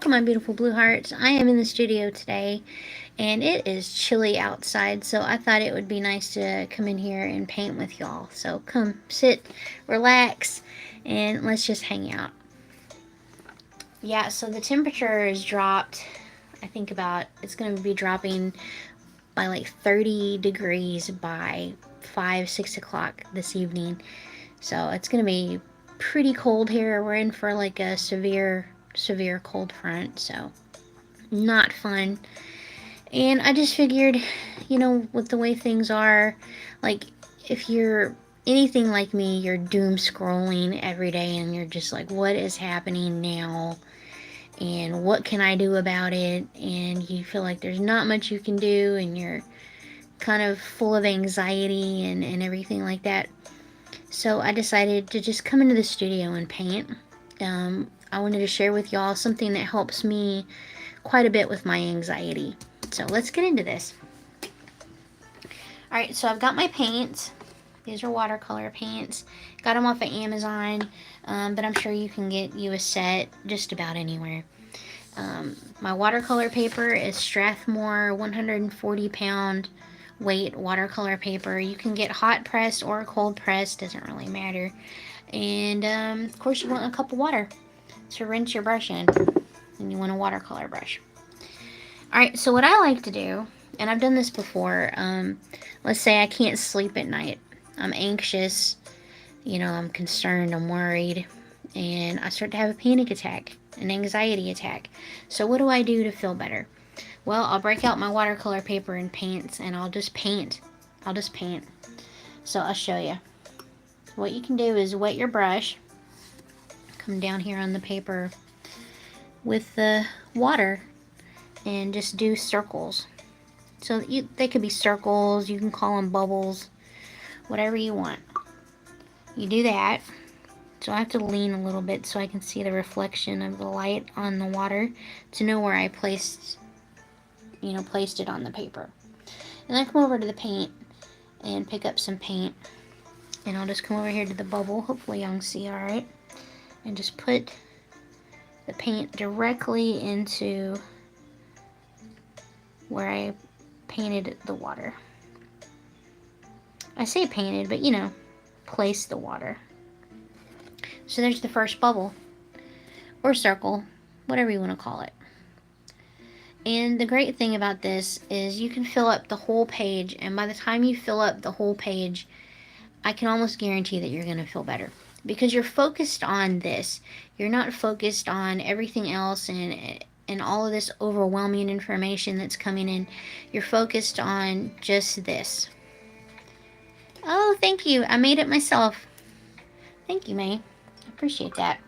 Welcome, my beautiful blue hearts. I am in the studio today and it is chilly outside, so I thought it would be nice to come in here and paint with y'all. So come sit, relax, and let's just hang out. Yeah, so the temperature is dropped. I think it's going to be dropping by like 30 degrees by 5, 6 o'clock this evening. So it's going to be pretty cold here. We're in for like a severe cold front, so not fun. And I just figured, with the way things are, like, if you're anything like me, you're doom scrolling every day and you're just like, what is happening now? And what can I do about it? And you feel like there's not much you can do and you're kind of full of anxiety and everything like that. So I decided to just come into the studio and paint. I wanted to share with y'all something that helps me quite a bit with my anxiety. So let's get into this. Alright, so I've got my paints. These are watercolor paints. Got them off of Amazon, but I'm sure you can get you a set just about anywhere. My watercolor paper is Strathmore 140 pound weight watercolor paper. You can get hot pressed or cold pressed, doesn't really matter. And of course you want a cup of water to rinse your brush in, and you want a watercolor brush. Alright, so what I like to do, and I've done this before, let's say I can't sleep at night. I'm anxious, I'm concerned, I'm worried, and I start to have a panic attack, an anxiety attack. So what do I do to feel better? Well, I'll break out my watercolor paper and paints, and I'll just paint. So I'll show you. What you can do is wet your brush, come down here on the paper with the water, and just do circles. So they could be circles, you can call them bubbles, whatever you want. You do that. So I have to lean a little bit so I can see the reflection of the light on the water to know where I placed it on the paper. And then I come over to the paint and pick up some paint. And I'll just come over here to the bubble. Hopefully y'all can see alright. And just put the paint directly into where I painted the water. I say painted, but place the water. So there's the first bubble, or circle, whatever you want to call it. And the great thing about this is you can fill up the whole page, and by the time you fill up the whole page, I can almost guarantee that you're going to feel better. Because you're focused on this. You're not focused on everything else and all of this overwhelming information that's coming in. You're focused on just this. Oh, thank you. I made it myself. Thank you, May. I appreciate that.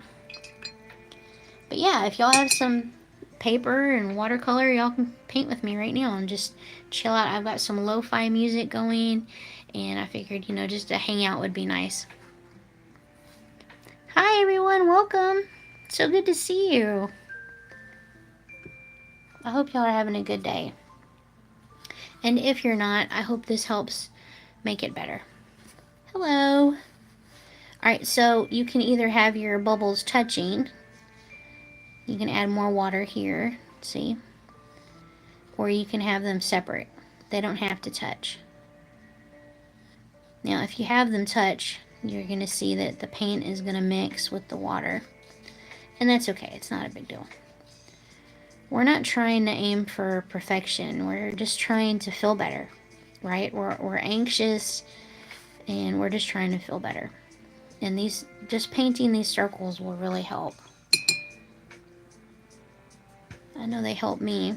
But yeah, if y'all have some paper and watercolor, y'all can paint with me right now and just chill out. I've got some lo-fi music going, and I figured, just a hangout would be nice. Hi, everyone. Welcome. So good to see you. I hope y'all are having a good day. And if you're not, I hope this helps make it better. Hello. Alright, so you can either have your bubbles touching. You can add more water here, see? Or you can have them separate. They don't have to touch. Now, if you have them touch, you're going to see that the paint is going to mix with the water. And that's okay. It's not a big deal. We're not trying to aim for perfection. We're just trying to feel better, right? We're anxious, and we're just trying to feel better. And just painting these circles will really help. I know they help me.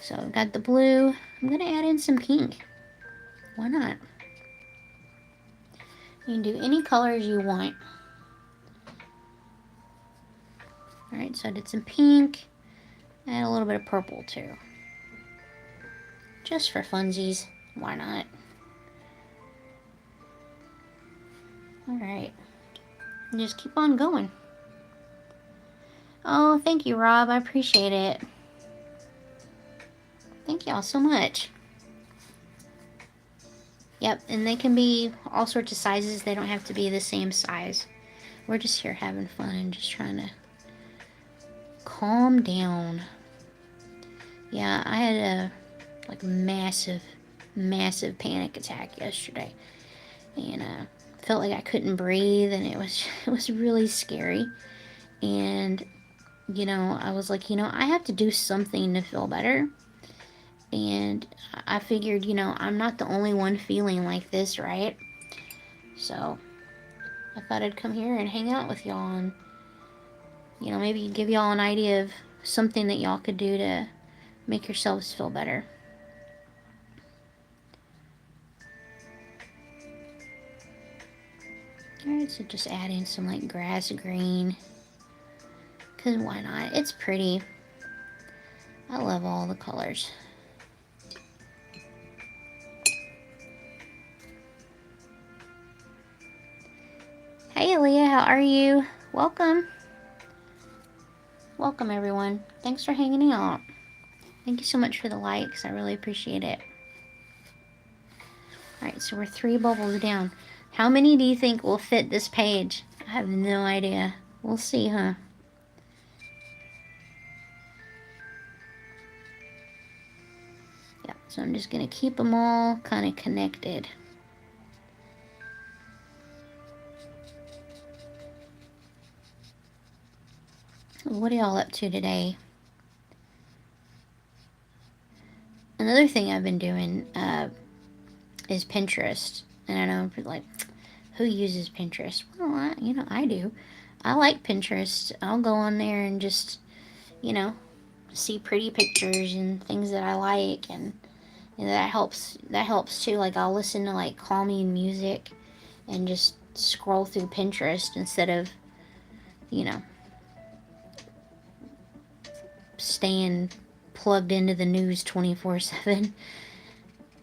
So I've got the blue. I'm going to add in some pink. Why not? You can do any colors you want. Alright, so I did some pink. And a little bit of purple too. Just for funsies. Why not? Alright. Just keep on going. Oh, thank you, Rob. I appreciate it. Thank y'all so much. Yep, and they can be all sorts of sizes. They don't have to be the same size. We're just here having fun and just trying to calm down. Yeah, I had a like massive panic attack yesterday, and felt like I couldn't breathe, and it was really scary. And you know, I was like, you know, I have to do something to feel better. And I figured, you know, I'm not the only one feeling like this, right? So I thought I'd come here and hang out with y'all and, you know, maybe give y'all an idea of something that y'all could do to make yourselves feel better. Alright, so just adding some like grass green. Because why not? It's pretty. I love all the colors. Hey Aaliyah, how are you? Welcome. Welcome everyone. Thanks for hanging out. Thank you so much for the likes. I really appreciate it. Alright, so we're 3 bubbles down. How many do you think will fit this page? I have no idea. We'll see, huh? Yeah, so I'm just going to keep them all kind of connected. What are y'all up to today? Another thing I've been doing is Pinterest. And I know, like, who uses Pinterest? Well, you know, I do. I like Pinterest. I'll go on there and just, you know, see pretty pictures and things that I like, and you know, that helps too. Like, I'll listen to like calming music and just scroll through Pinterest instead of, you know, staying plugged into the news 24/7.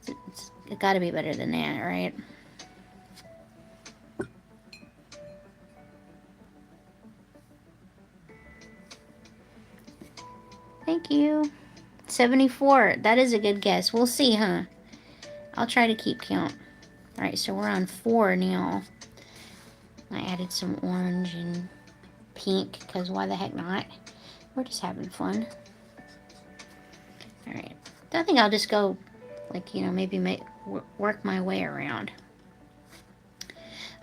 It's got to be better than that, right? Thank you. 74. That is a good guess. We'll see, huh? I'll try to keep count. Alright, so we're on 4 now. I added some orange and pink, because why the heck not? We're just having fun. Alright. I think I'll just go, like, you know, maybe work my way around.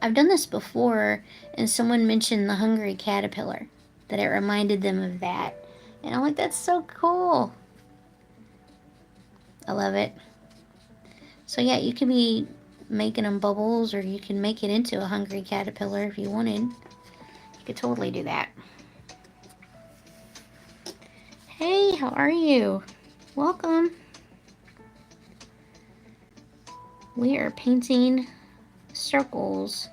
I've done this before, and someone mentioned the hungry caterpillar, that it reminded them of that. And I'm like, that's so cool. I love it. So yeah, you can be making them bubbles, or you can make it into a hungry caterpillar if you wanted. You could totally do that. Hey, how are you? Welcome. We are painting circles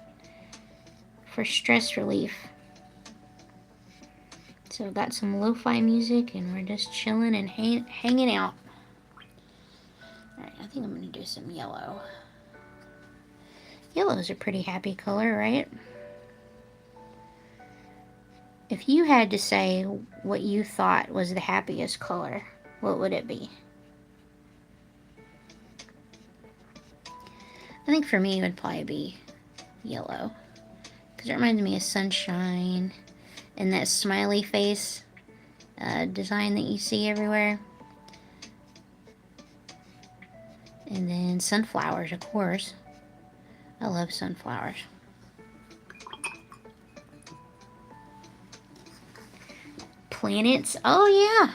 for stress relief. So I've got some lo-fi music, and we're just chilling and hanging out. Alright, I think I'm going to do some yellow. Yellow's a pretty happy color, right? If you had to say what you thought was the happiest color, what would it be? I think for me it would probably be yellow, because it reminds me of sunshine and that smiley face design that you see everywhere. And then sunflowers, of course. I love sunflowers. Planets. Oh yeah.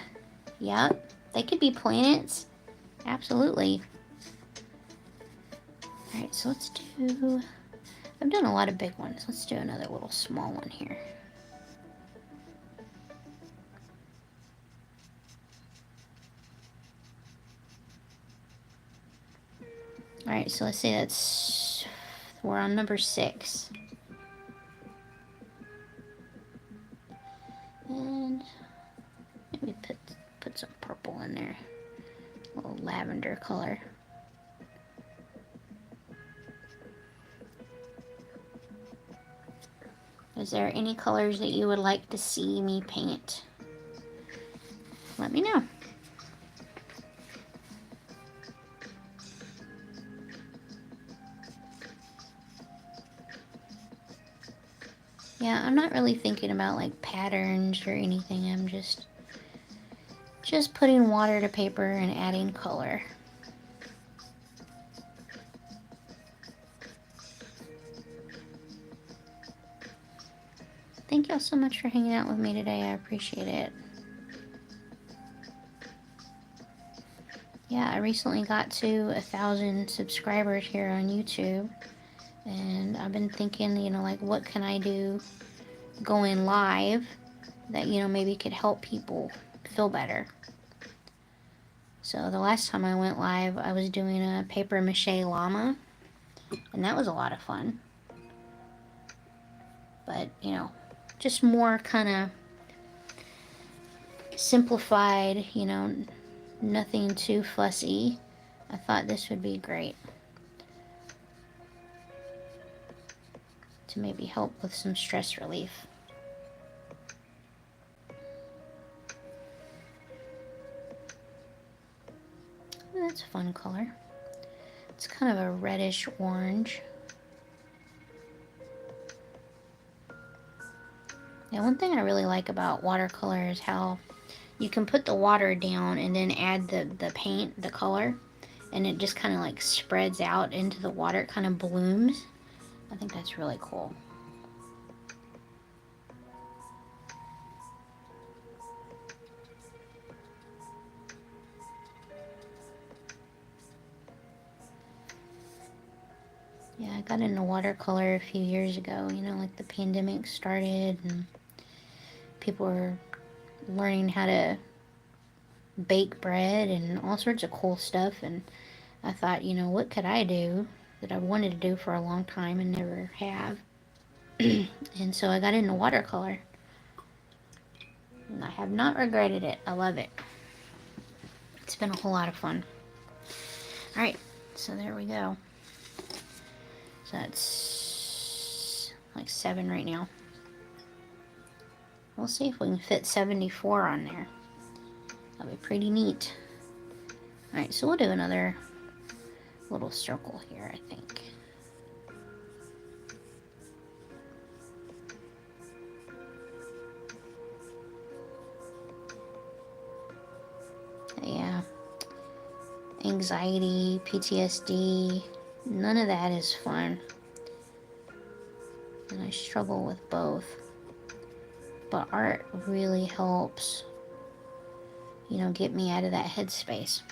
Yep. They could be planets. Absolutely. Alright, so let's do... I've done a lot of big ones. Let's do another little small one here. Alright, so let's say we're on number 6. And maybe put some purple in there. A little lavender color. Is there any colors that you would like to see me paint? Let me know. Yeah, I'm not really thinking about like patterns or anything. I'm just putting water to paper and adding color. Thank y'all so much for hanging out with me today. I appreciate it. Yeah, I recently got to 1,000 subscribers here on YouTube, and I've been thinking, like, what can I do going live that, maybe could help people feel better. So the last time I went live, I was doing a paper mache llama, and that was a lot of fun. But, just more kind of simplified, nothing too fussy. I thought this would be great to maybe help with some stress relief. That's a fun color. It's kind of a reddish orange. Yeah, one thing I really like about watercolor is how you can put the water down and then add the paint, the color, and it just kind of like spreads out into the water. It kind of blooms. I think that's really cool. Yeah, I got into watercolor a few years ago, like the pandemic started and people were learning how to bake bread and all sorts of cool stuff, and I thought, what could I do that I wanted to do for a long time and never have? And so I got into watercolor, and I have not regretted it. I love it. It's been a whole lot of fun. Alright, so there we go. So that's like 7 right now. We'll see if we can fit 74 on there. That'll be pretty neat. Alright, so we'll do another little circle here, I think. Yeah. Anxiety, PTSD, none of that is fun. And I struggle with both. But art really helps, get me out of that headspace.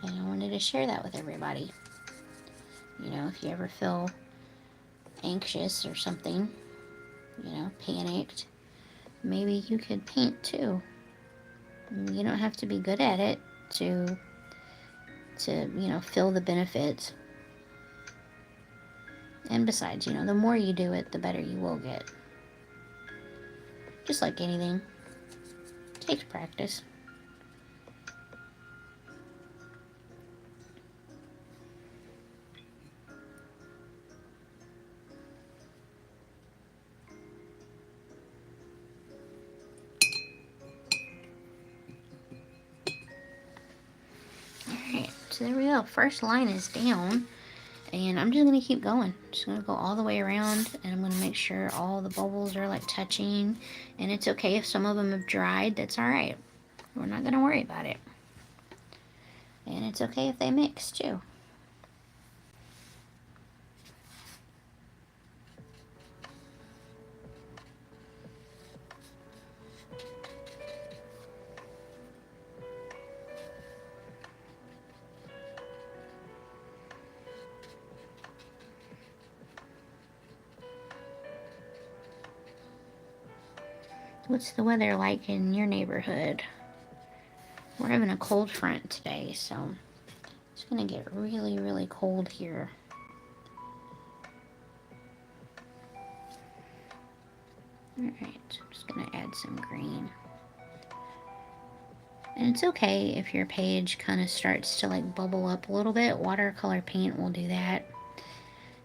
And I wanted to share that with everybody. If you ever feel anxious or something, panicked, maybe you could paint too. You don't have to be good at it to feel the benefits. And besides, the more you do it, the better you will get. Just like anything, it takes practice. Alright, so there we go. First line is down. And I'm just going to keep going. Just going to go all the way around, and I'm going to make sure all the bubbles are like touching. And it's okay if some of them have dried. That's alright. We're not going to worry about it. And it's okay if they mix too. What's the weather like in your neighborhood? We're having a cold front today, so it's going to get really, really cold here. Alright, I'm just going to add some green. And it's okay if your page kind of starts to like bubble up a little bit. Watercolor paint will do that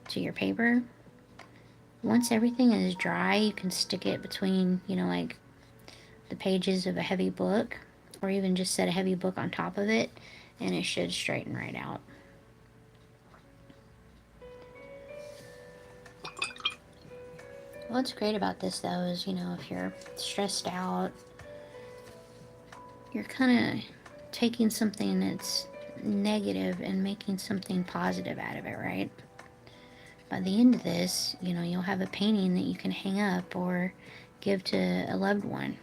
to your paper. Once everything is dry, you can stick it between, like the pages of a heavy book, or even just set a heavy book on top of it, and it should straighten right out. What's great about this though is, you know, if you're stressed out, you're kind of taking something that's negative and making something positive out of it, right? By the end of this, you know, you'll have a painting that you can hang up or give to a loved one.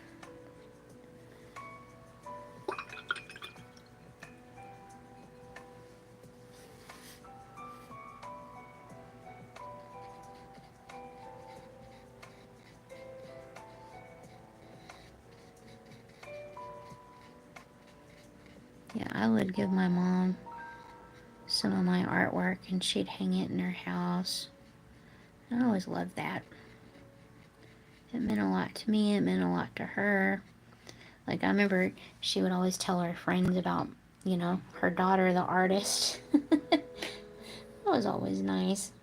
Yeah, I would give my mom some of my artwork and she'd hang it in her house. I always loved that. It meant a lot to me, it meant a lot to her. Like, I remember she would always tell her friends about, you know, her daughter, the artist. That was always nice.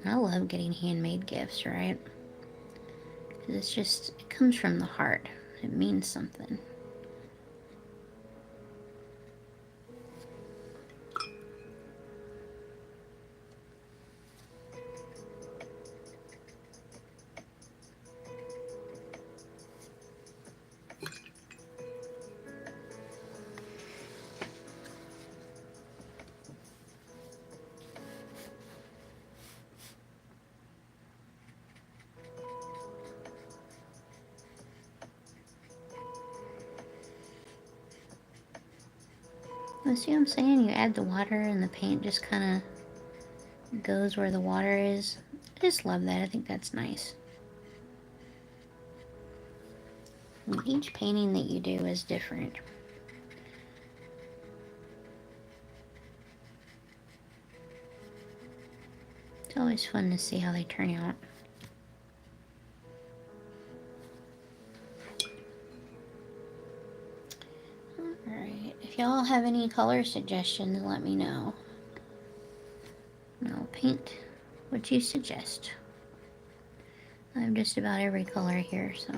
I love getting handmade gifts, right? Because it's just, it comes from the heart. It means something. You see what I'm saying? You add the water and the paint just kind of goes where the water is. I just love that. I think that's nice. And each painting that you do is different. It's always fun to see how they turn out. Alright, if y'all have any color suggestions, let me know. And I'll paint what you suggest. I have just about every color here, so.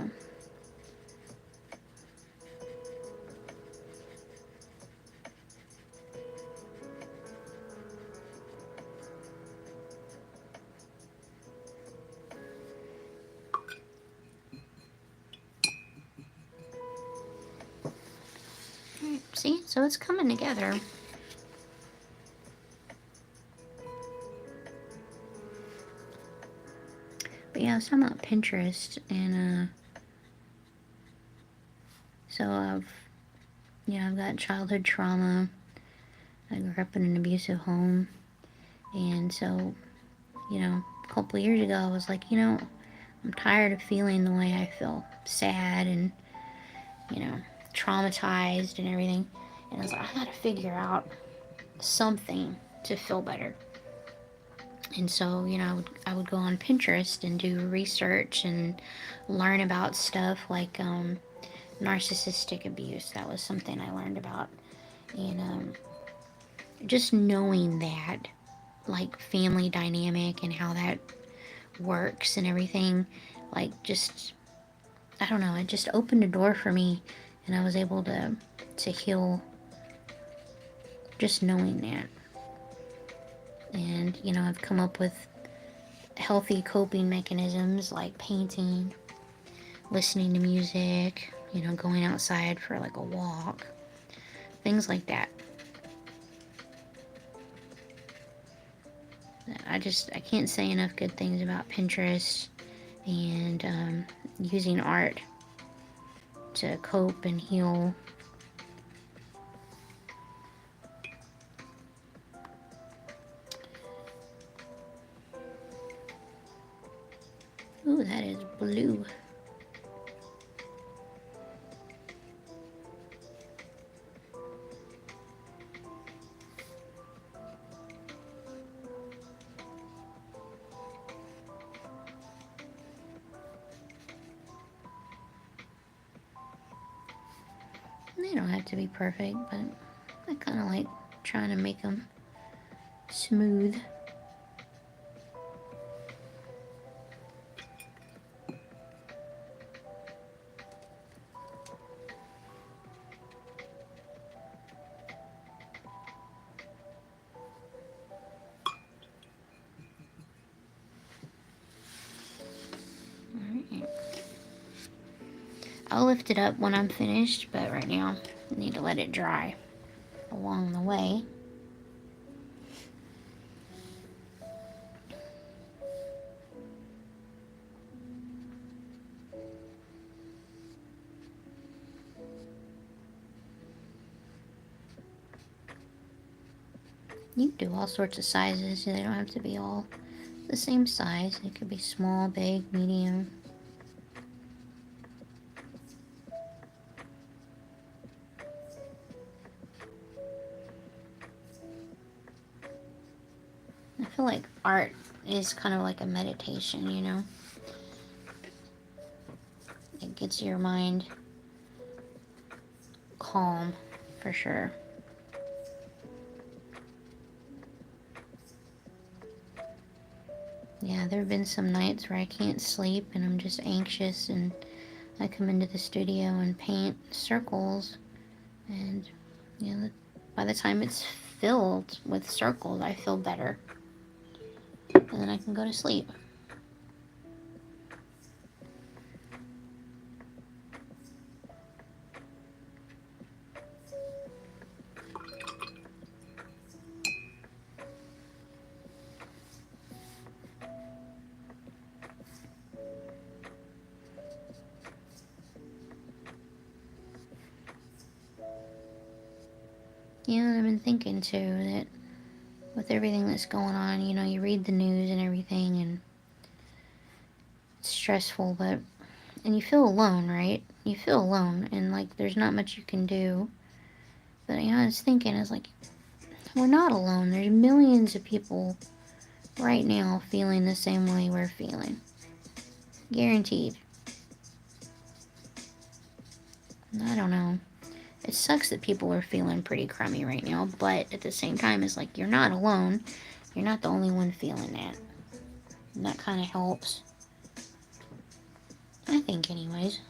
Alright, see? So it's coming together. But yeah, I was talking about Pinterest, and so I've got childhood trauma. I grew up in an abusive home, and so, a couple of years ago, I was like, I'm tired of feeling the way I feel, sad and, traumatized and everything. And I was like, I gotta figure out something to feel better. And so, I would go on Pinterest and do research and learn about stuff like narcissistic abuse. That was something I learned about. And just knowing that, like family dynamic and how that works and everything, like just, I don't know, it just opened a door for me, and I was able to heal just knowing that. And, I've come up with healthy coping mechanisms like painting, listening to music, going outside for like a walk, things like that. I can't say enough good things about Pinterest and using art to cope and heal. Ooh, that is blue. They don't have to be perfect, but I kind of like trying to make them smooth. I'll lift it up when I'm finished, but right now I need to let it dry along the way. You can do all sorts of sizes. They don't have to be all the same size. They could be small, big, medium. I feel like art is kind of like a meditation, you know? It gets your mind calm, for sure. Yeah, there have been some nights where I can't sleep and I'm just anxious, and I come into the studio and paint circles, and you know, by the time it's filled with circles, I feel better, and then I can go to sleep. Yeah, and I've been thinking too that with everything that's going on, you know, you read the news and everything, and it's stressful, but and you feel alone, right? You feel alone, and like there's not much you can do. But you know, I was thinking, it's like we're not alone. There's millions of people right now feeling the same way we're feeling. Guaranteed. I don't know. It sucks that people are feeling pretty crummy right now, but at the same time, it's like you're not alone. You're not the only one feeling that. And that kind of helps. I think, anyways.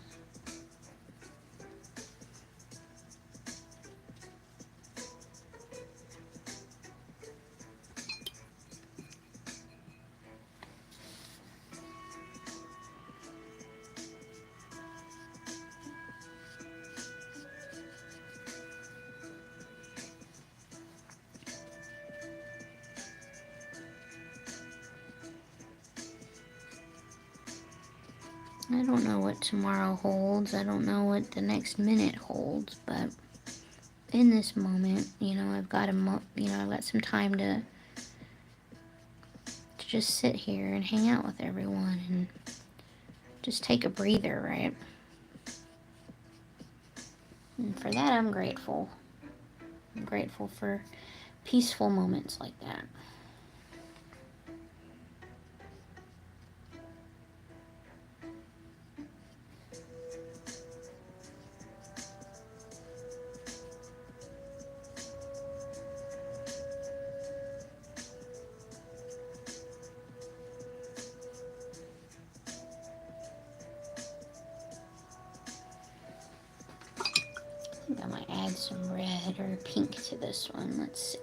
I don't know what tomorrow holds. I don't know what the next minute holds, but in this moment, you know, I've got I've got some time to just sit here and hang out with everyone and just take a breather, right? And for that, I'm grateful. I'm grateful for peaceful moments like that. I think I might add some red or pink to this one. Let's see.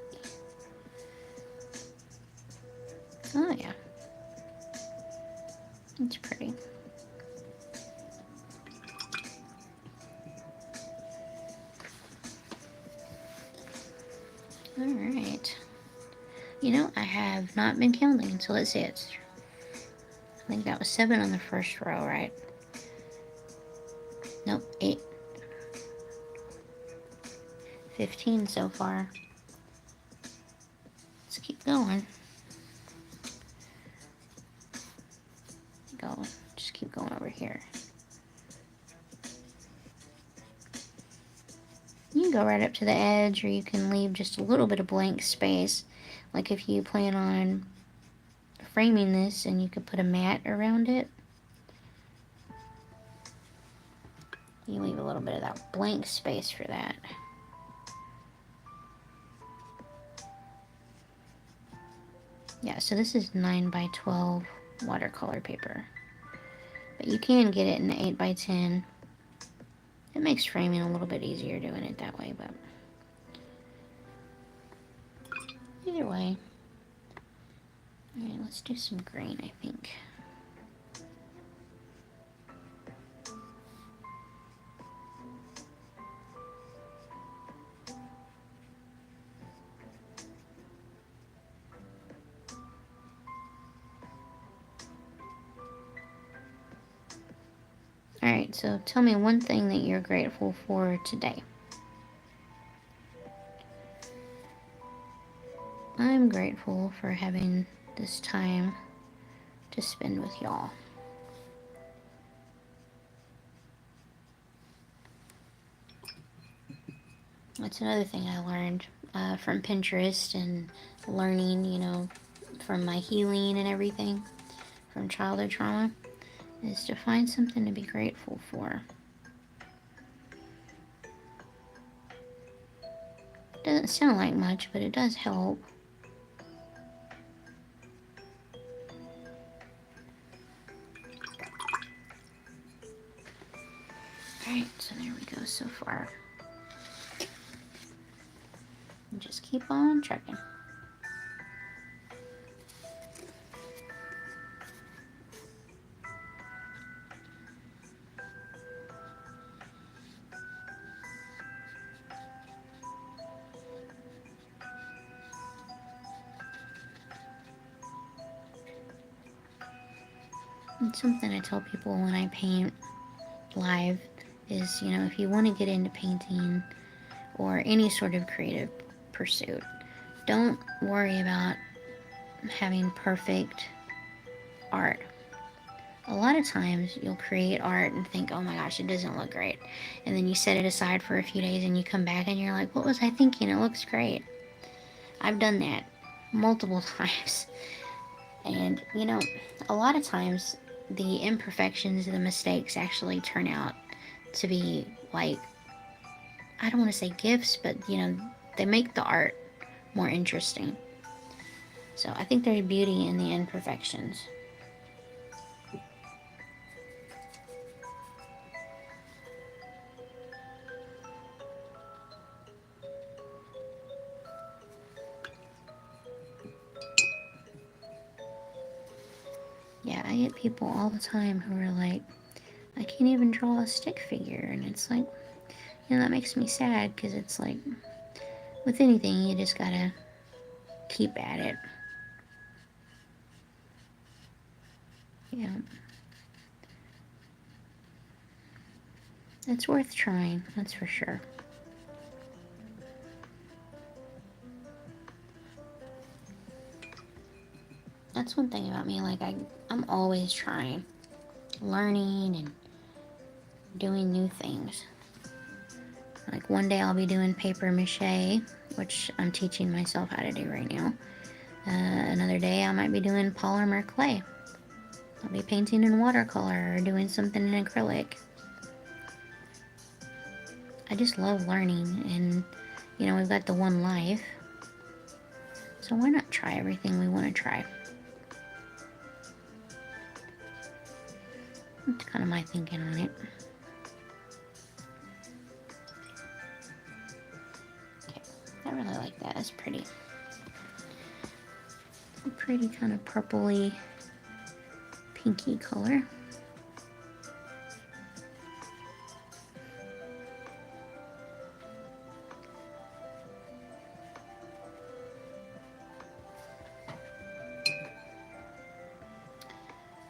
Oh yeah, it's pretty. Alright. You know, I have not been counting, so let's see. I think that was 7 on the first row, right? Nope, 8. 15 so far. Let's keep going. Just keep going over here. You can go right up to the edge, or you can leave just a little bit of blank space. Like if you plan on framing this, and you could put a mat around it. You leave a little bit of that blank space for that. Yeah, so this is 9 by 12 watercolor paper. But you can get it in 8 by 10. It makes framing a little bit easier doing it that way, but either way. Alright, let's do some green, I think. Alright, so tell me one thing that you're grateful for today. I'm grateful for having this time to spend with y'all. That's another thing I learned from Pinterest and learning, from my healing and everything from childhood trauma, is to find something to be grateful for. Doesn't sound like much, but it does help. Alright, so there we go so far. And just keep on trucking. And something I tell people when I paint live is, if you want to get into painting or any sort of creative pursuit, don't worry about having perfect art. A lot of times you'll create art and think, oh my gosh, it doesn't look great. And then you set it aside for a few days and you come back and you're like, what was I thinking? It looks great. I've done that multiple times. And, a lot of times the imperfections, the mistakes actually turn out to be like, I don't want to say gifts, but, they make the art more interesting. So I think there's beauty in the imperfections. Yeah, I get people all the time who are like, I can't even draw a stick figure. And it's like, that makes me sad, because it's like, with anything, you just gotta keep at it. Yeah. It's worth trying, that's for sure. That's one thing about me, like, I'm always trying, learning and doing new things. Like, one day I'll be doing paper mache, which I'm teaching myself how to do right now. Another day I might be doing polymer clay. I'll be painting in watercolor or doing something in acrylic. I just love learning, and, we've got the one life. So why not try everything we want to try? That's kind of my thinking on it. Okay, I really like that. That's pretty. A pretty kind of purpley, pinky color.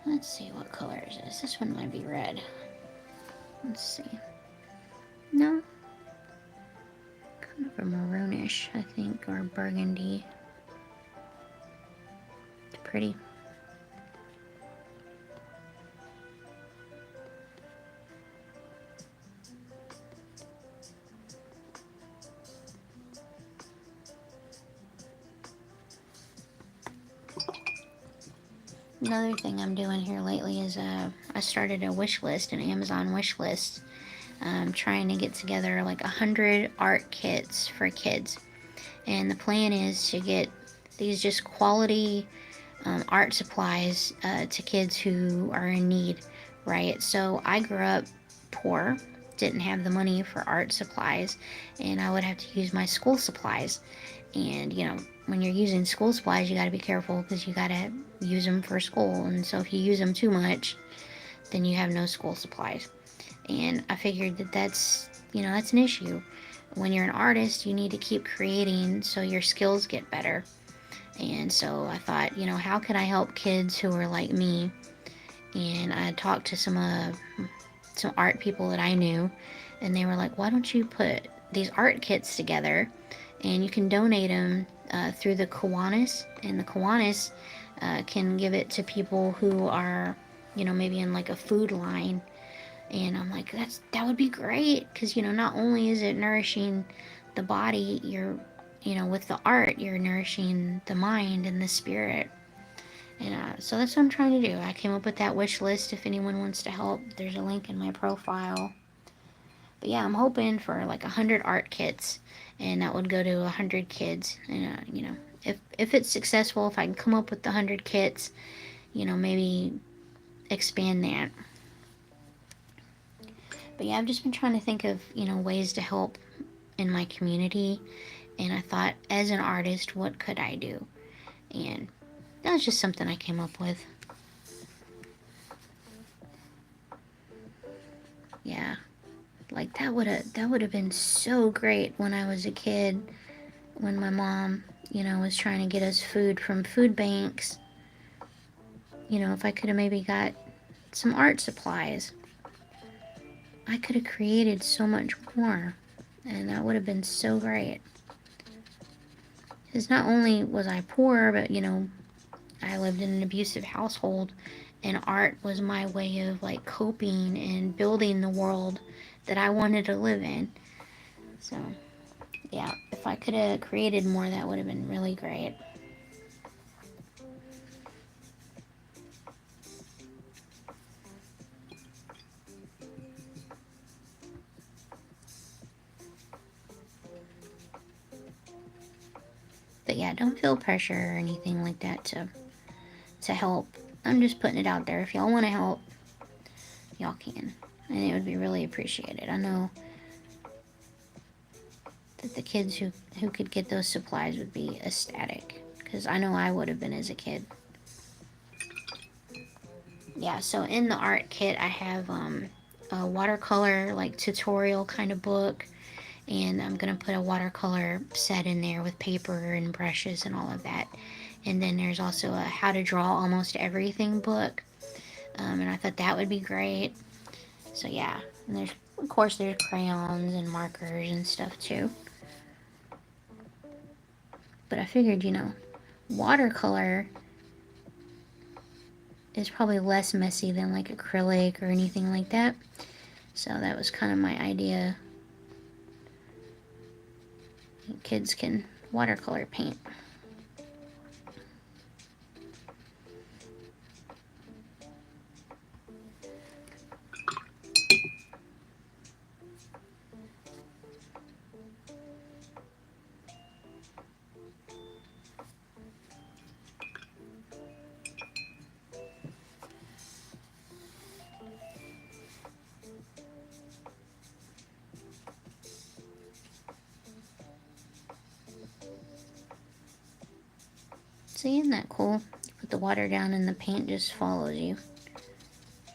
Let's see, what color is this? This one might be red. Let's see. No. Kind of a maroonish, I think, or burgundy. It's pretty. Another thing I'm doing here lately is I started a wish list, an Amazon wish list. I'm trying to get together like 100 art kits for kids. And the plan is to get these just quality art supplies to kids who are in need, right? So I grew up poor, didn't have the money for art supplies, and I would have to use my school supplies. And, when you're using school supplies, you got to be careful, because you got to use them for school. And so if you use them too much, then you have no school supplies. And I figured that that's an issue. When you're an artist, you need to keep creating so your skills get better. And so I thought, how can I help kids who are like me? And I talked to some some art people that I knew, and they were like, why don't you put these art kits together and you can donate them through the Kiwanis, and the Kiwanis can give it to people who are, you know, maybe in like a food line. And I'm like, that would be great, because you know, not only is it nourishing the body, you're, you know, with the art, you're nourishing the mind and the spirit. And so that's what I'm trying to do. I came up with that wish list. If anyone wants to help, there's a link in my profile. But yeah, I'm hoping for like 100 art kits, and that would go to 100 kids. And you know, if it's successful, if I can come up with the 100 kits, you know, maybe expand that. But yeah, I've just been trying to think of, you know, ways to help in my community. And I thought, as an artist, what could I do? And that was just something I came up with. Yeah, like that would have been so great when I was a kid, when my mom, you know, was trying to get us food from food banks. You know, if I could have maybe got some art supplies, I could have created so much more, and that would have been so great. Because not only was I poor, but you know, I lived in an abusive household, and art was my way of like coping and building the world that I wanted to live in. So, yeah, if I could have created more, that would have been really great. But yeah, don't feel pressure or anything like that to help. I'm just putting it out there. If y'all want to help, y'all can, and it would be really appreciated. I know that the kids who could get those supplies would be ecstatic, because I know I would have been as a kid. Yeah, so in the art kit I have a watercolor like tutorial kind of book, and I'm gonna put a watercolor set in there with paper and brushes and all of that. And then there's also a how to draw almost everything book, and I thought that would be great. So yeah, and there's, of course, there's crayons and markers and stuff too. But I figured, you know, watercolor is probably less messy than like acrylic or anything like that. So that was kind of my idea. Kids can watercolor paint. See, isn't that cool? You put the water down and the paint just follows you.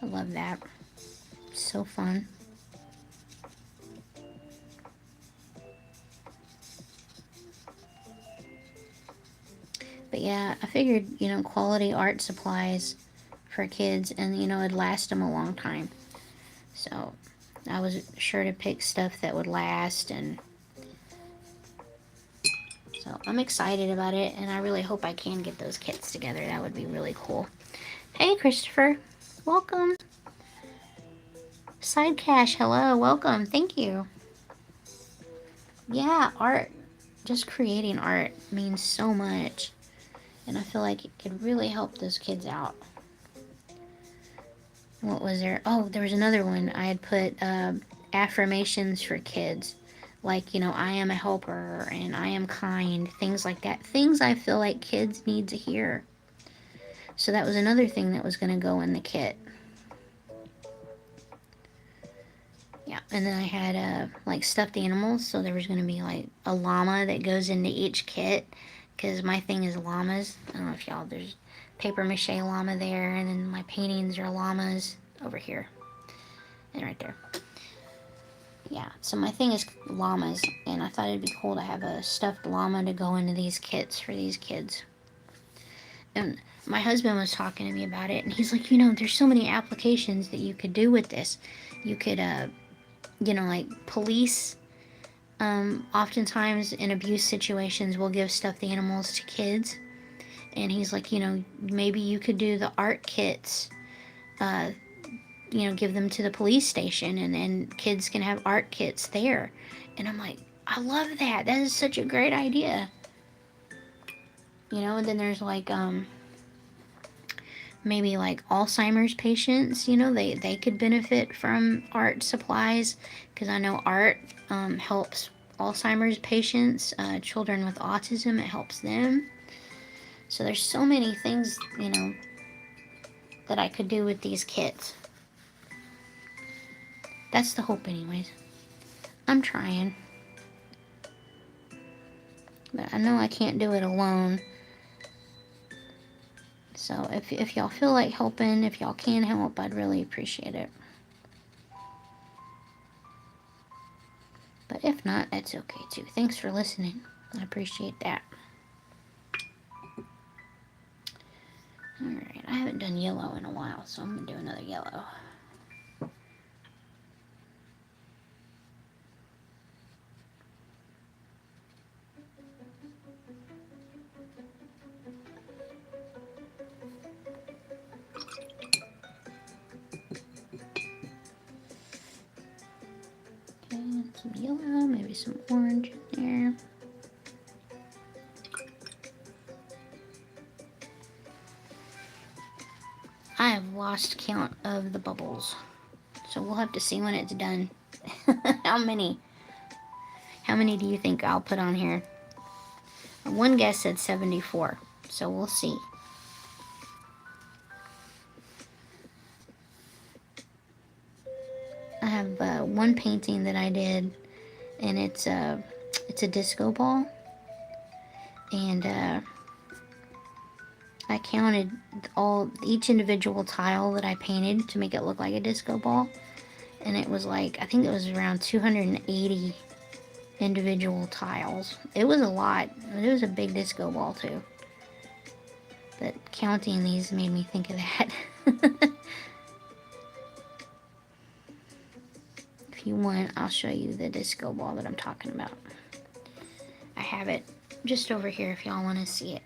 I love that. It's so fun. But yeah, I figured, you know, quality art supplies for kids, and you know, it'd last them a long time. So I was sure to pick stuff that would last, and so I'm excited about it, and I really hope I can get those kits together. That would be really cool. Hey, Christopher. Welcome. Side Cash, hello. Welcome. Thank you. Yeah, art. Just creating art means so much. And I feel like it could really help those kids out. What was there? Oh, there was another one. I had put affirmations for kids. Like, you know, I am a helper and I am kind. Things like that. Things I feel like kids need to hear. So that was another thing that was going to go in the kit. Yeah, and then I had like stuffed animals. So there was going to be like a llama that goes into each kit, because my thing is llamas. I don't know if y'all, there's paper mache llama there, and then my paintings are llamas over here and right there. Yeah, so my thing is llamas, and I thought it'd be cool to have a stuffed llama to go into these kits for these kids. And my husband was talking to me about it, and he's like, you know, there's so many applications that you could do with this. You could, you know, like police, oftentimes in abuse situations will give stuffed animals to kids. And he's like, you know, maybe you could do the art kits, uh, you know, give them to the police station, and kids can have art kits there. And I'm like, I love that. That is such a great idea. You know, and then there's like, maybe like Alzheimer's patients, you know, they could benefit from art supplies, because I know art helps Alzheimer's patients, children with autism, it helps them. So there's so many things, you know, that I could do with these kits. That's the hope anyways. I'm trying. But I know I can't do it alone. So if y'all feel like helping, if y'all can help, I'd really appreciate it. But if not, that's okay too. Thanks for listening. I appreciate that. Alright, I haven't done yellow in a while, so I'm going to do another yellow. Okay, some yellow, maybe some orange in there. I have lost count of the bubbles, so we'll have to see when it's done. How many do you think I'll put on here? One guess said 74, so we'll see. I have one painting that I did, and it's a disco ball, and I counted each individual tile that I painted to make it look like a disco ball, and it was like, I think it was around 280 individual tiles. It was a lot. It was a big disco ball too. But counting these made me think of that. If you want, I'll show you the disco ball that I'm talking about. I have it just over here if y'all want to see it.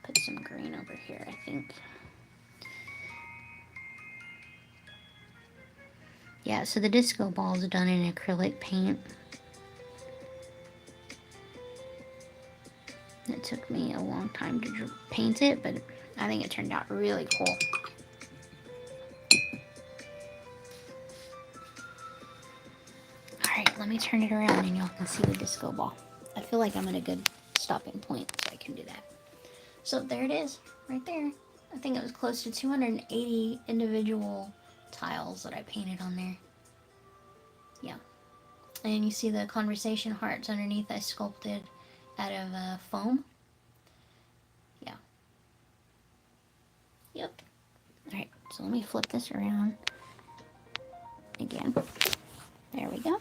Put some green over here, I think. Yeah, so the disco ball is done in acrylic paint. It took me a long time to paint it, but I think it turned out really cool. Alright, let me turn it around and y'all can see the disco ball. I feel like I'm at a good stopping point, so I can do that. So there it is, right there. I think it was close to 280 individual tiles that I painted on there. Yeah. And you see the conversation hearts underneath I sculpted out of foam. Yeah. Yep. Alright, so let me flip this around again. There we go.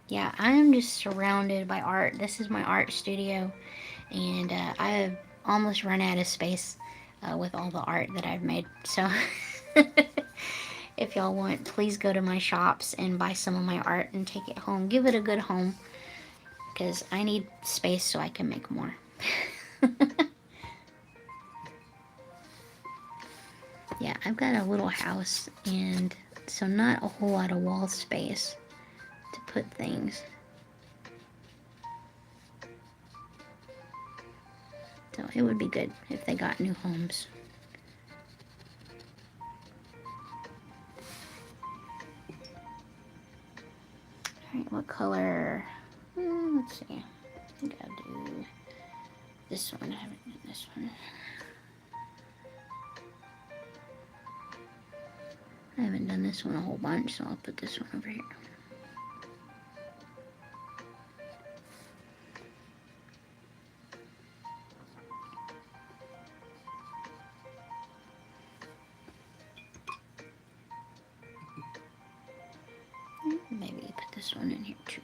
Yeah, I am just surrounded by art. This is my art studio, and I've almost run out of space with all the art that I've made. So if y'all want, please go to my shops and buy some of my art and take it home. Give it a good home, because I need space so I can make more. Yeah, I've got a little house, and so not a whole lot of wall space to put things. So it would be good if they got new homes. Alright, what color? Let's see. I think I'll do this one. I haven't done this one. I haven't done this one a whole bunch, so I'll put this one over here. this one in here too.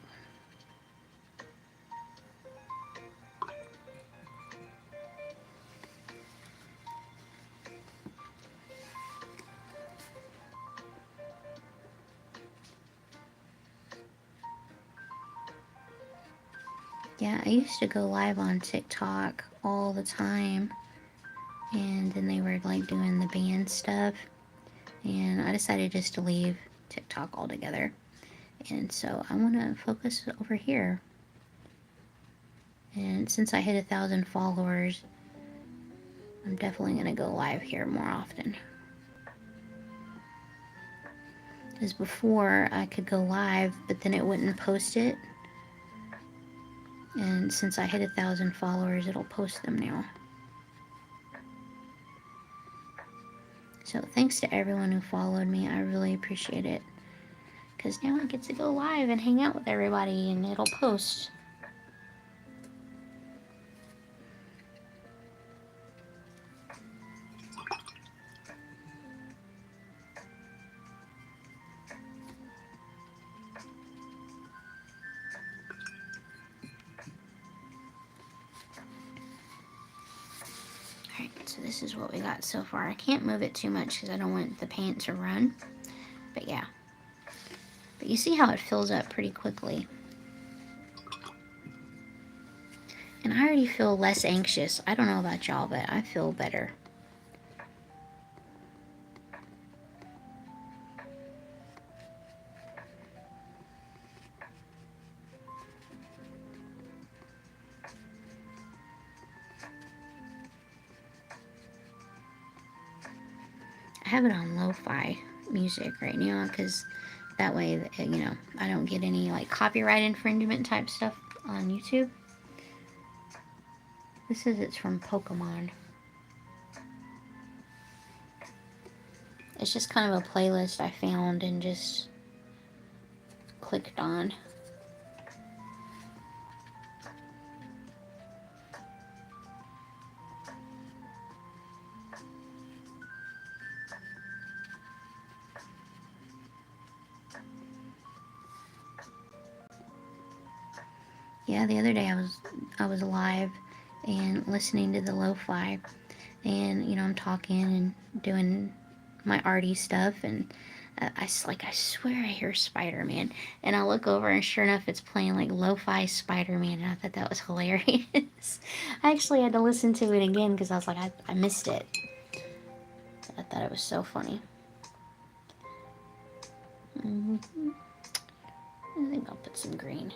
Yeah, I used to go live on TikTok all the time, and then they were like doing the band stuff, and I decided just to leave TikTok altogether. And so I want to focus over here. And since I hit 1,000 followers, I'm definitely going to go live here more often. Because before I could go live, but then it wouldn't post it. And since I hit 1,000 followers, it'll post them now. So thanks to everyone who followed me. I really appreciate it. Because now I get to go live and hang out with everybody, and it'll post. Alright, so this is what we got so far. I can't move it too much because I don't want the paint to run. But yeah. But you see how it fills up pretty quickly. And I already feel less anxious. I don't know about y'all, but I feel better. I have it on lo-fi music right now because that way, you know, I don't get any like copyright infringement type stuff on YouTube. This says it's from Pokemon. It's just kind of a playlist I found and just clicked on. Yeah, the other day I was live and listening to the lo-fi, and you know, I'm talking and doing my arty stuff, and I swear I hear Spider-Man, and I look over and sure enough it's playing like lo-fi Spider-Man, and I thought that was hilarious. I actually had to listen to it again because I was like, I missed it. I thought it was so funny. I think I'll put some green.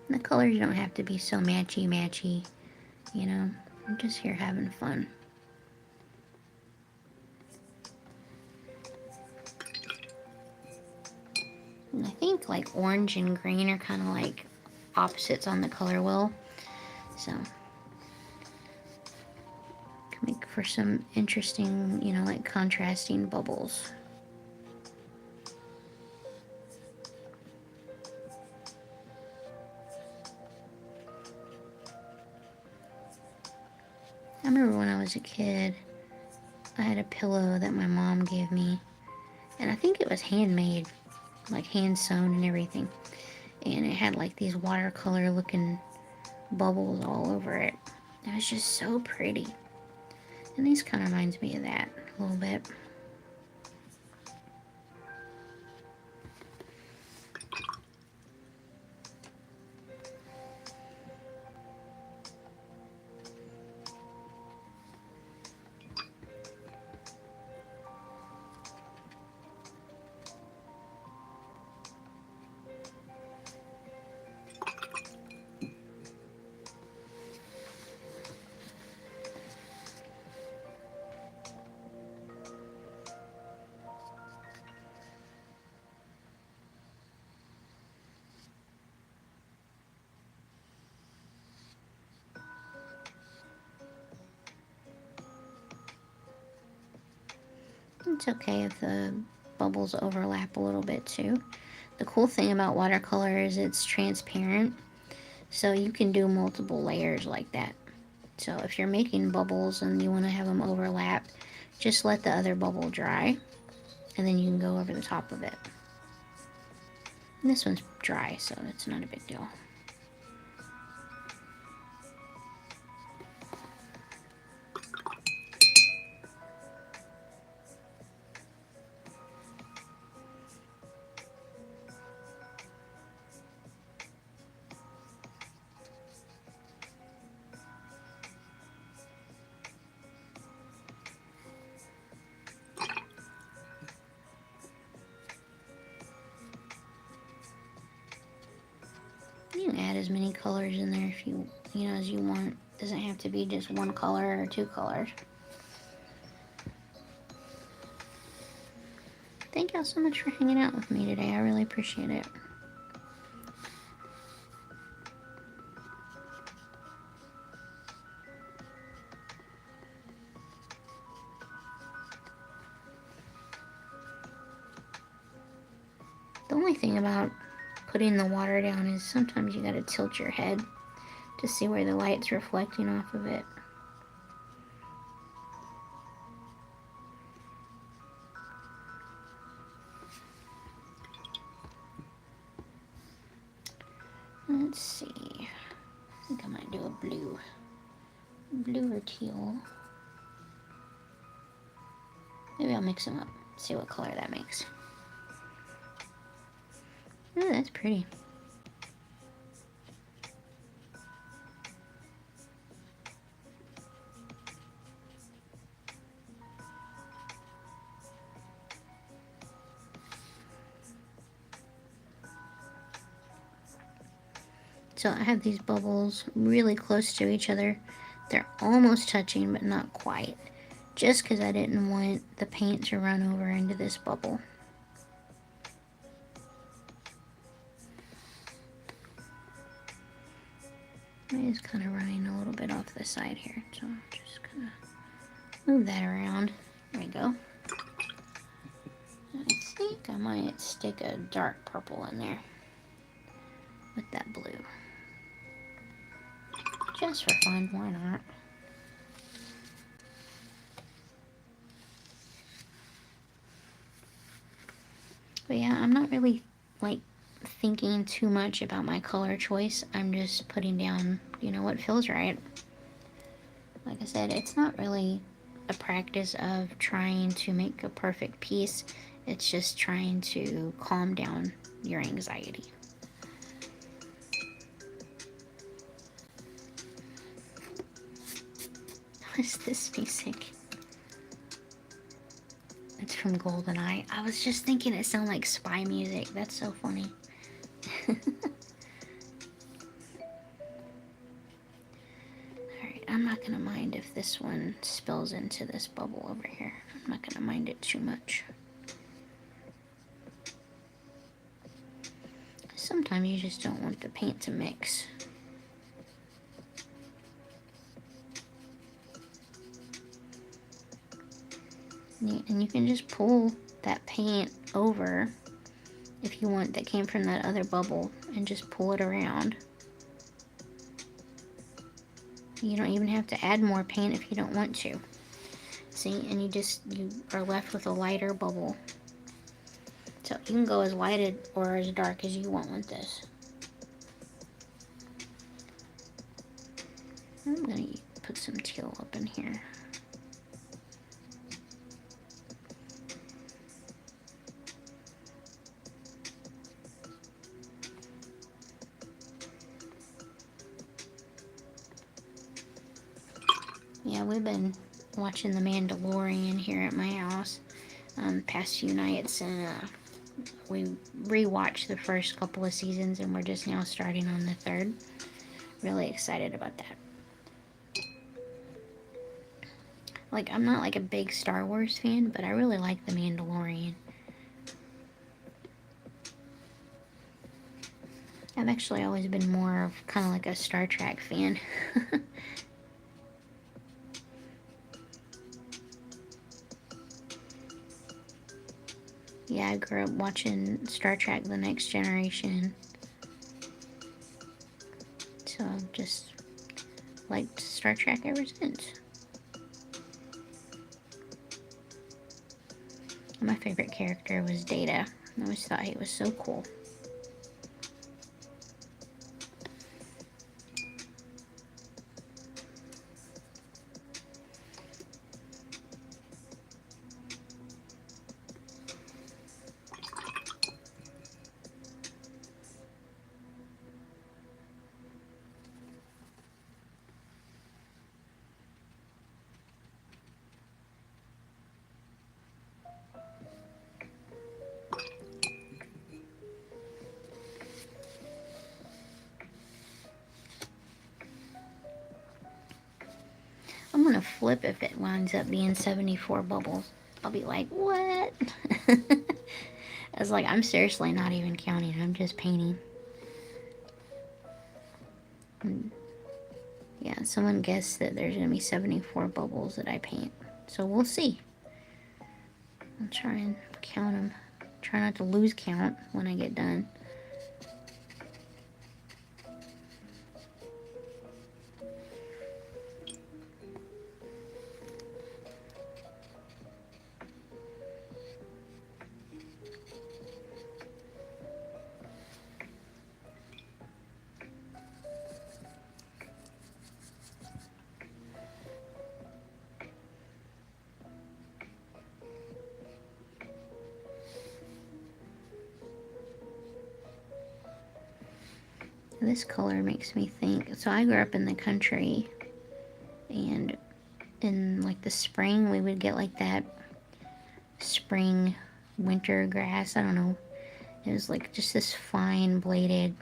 The colors don't have to be so matchy, you know. I'm just here having fun. And I think like orange and green are kind of like opposites on the color wheel. So, can make for some interesting, you know, like contrasting bubbles. I remember when I was a kid, I had a pillow that my mom gave me, and I think it was handmade, like hand sewn and everything. And it had like these watercolor looking bubbles all over it. It was just so pretty. And these kind of reminds me of that a little bit. It's okay if the bubbles overlap a little bit too. The cool thing about watercolor is it's transparent, so you can do multiple layers like that So if you're making bubbles and you want to have them overlap, just let the other bubble dry, and then you can go over the top of it. And this one's dry, so it's not a big deal. You can add as many colors in there if you know, as you want. It doesn't have to be just one color or two colors. Thank y'all so much for hanging out with me today. I really appreciate it. The only thing about putting the water down is sometimes you gotta tilt your head to see where the light's reflecting off of it. Let's see. I think I might do a blue. Blue or teal. Maybe I'll mix them up. See what color that makes. Ooh, that's pretty. So I have these bubbles really close to each other. They're almost touching, but not quite. Just because I didn't want the paint to run over into this bubble. It is kind of running a little bit off the side here, so I'm just gonna move that around. There we go. I think I might stick a dark purple in there with that blue. Just for fun, why not? But yeah, I'm not really like thinking too much about my color choice. I'm just putting down, you know, what feels right. Like I said, it's not really a practice of trying to make a perfect piece. It's just trying to calm down your anxiety. What is this music? It's from GoldenEye. I was just thinking it sounded like spy music. That's so funny. Alright, I'm not gonna mind if this one spills into this bubble over here. I'm not gonna mind it too much. Sometimes you just don't want the paint to mix. And you can just pull that paint over if you want that came from that other bubble and just pull it around. You don't even have to add more paint if you don't want to. See, and you are left with a lighter bubble. So you can go as light or as dark as you want with this. I'm gonna put some teal up in here. Yeah, we've been watching The Mandalorian here at my house past few nights, and we rewatched the first couple of seasons, and we're just now starting on the third. Really excited about that. Like, I'm not like a big Star Wars fan, but I really like The Mandalorian. I've actually always been more of kind of like a Star Trek fan. Yeah, I grew up watching Star Trek The Next Generation. So I've just liked Star Trek ever since. My favorite character was Data. I always thought he was so cool. I'm gonna flip if it winds up being 74 bubbles. I'll be like, what? I was like, I'm seriously not even counting. I'm just painting. And yeah, someone guessed that there's gonna be 74 bubbles that I paint. So we'll see. I'll try and count them. Try not to lose count when I get done. This color makes me think. So I grew up in the country, and in like the spring we would get like that spring winter grass. I don't know. It was like just this fine bladed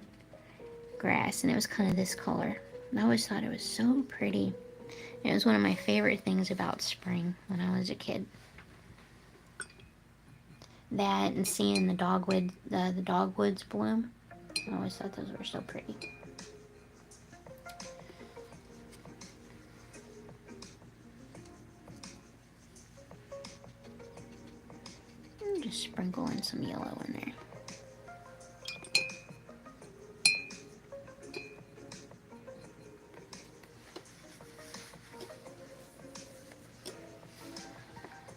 grass, and it was kind of this color. I always thought it was so pretty. It was one of my favorite things about spring when I was a kid. That and seeing the dogwoods bloom. I always thought those were so pretty. And just sprinkle in some yellow in there.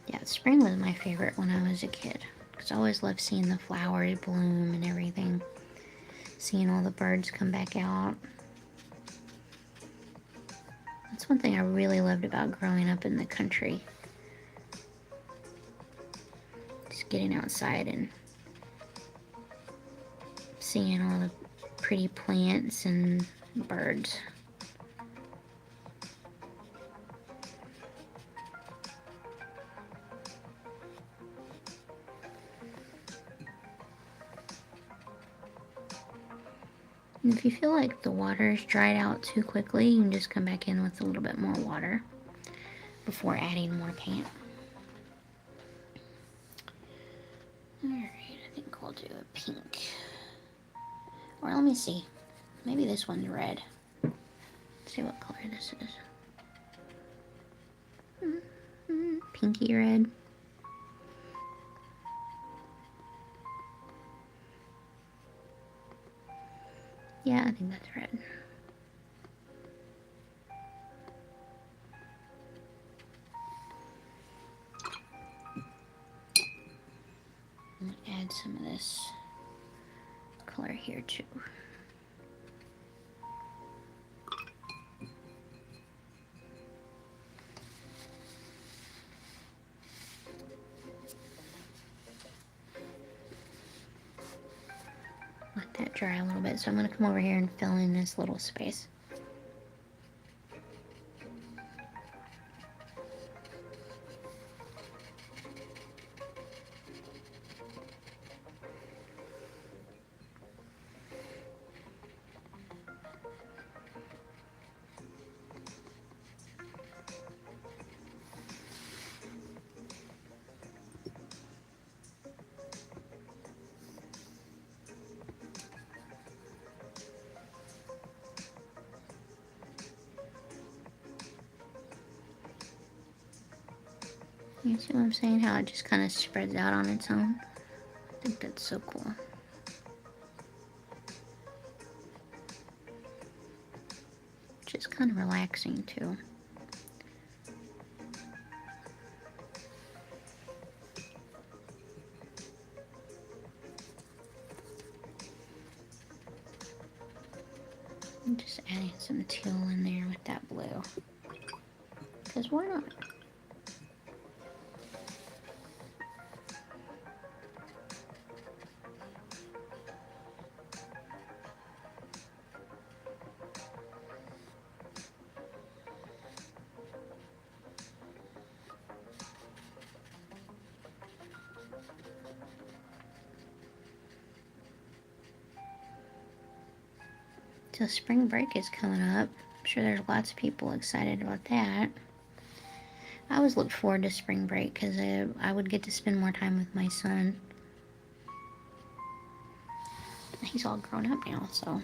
Yeah, spring was my favorite when I was a kid. Because I always loved seeing the flowers bloom and everything. Seeing all the birds come back out. That's one thing I really loved about growing up in the country. Just getting outside and seeing all the pretty plants and birds. And if you feel like the water's dried out too quickly, you can just come back in with a little bit more water before adding more paint. Alright, I think we'll do a pink. Or let me see. Maybe this one's red. Let's see what color this is. Pinky red. Yeah, I think that's red. I'm gonna add some of this color here too. Let that dry a little bit. So I'm going to come over here and fill in this little space. You see what I'm saying? How it just kind of spreads out on its own? I think that's so cool. Just kind of relaxing too. I'm just adding some teal in there with that blue. Because why not? So spring break is coming up. I'm sure there's lots of people excited about that. I always looked forward to spring break because I would get to spend more time with my son. He's all grown up now, so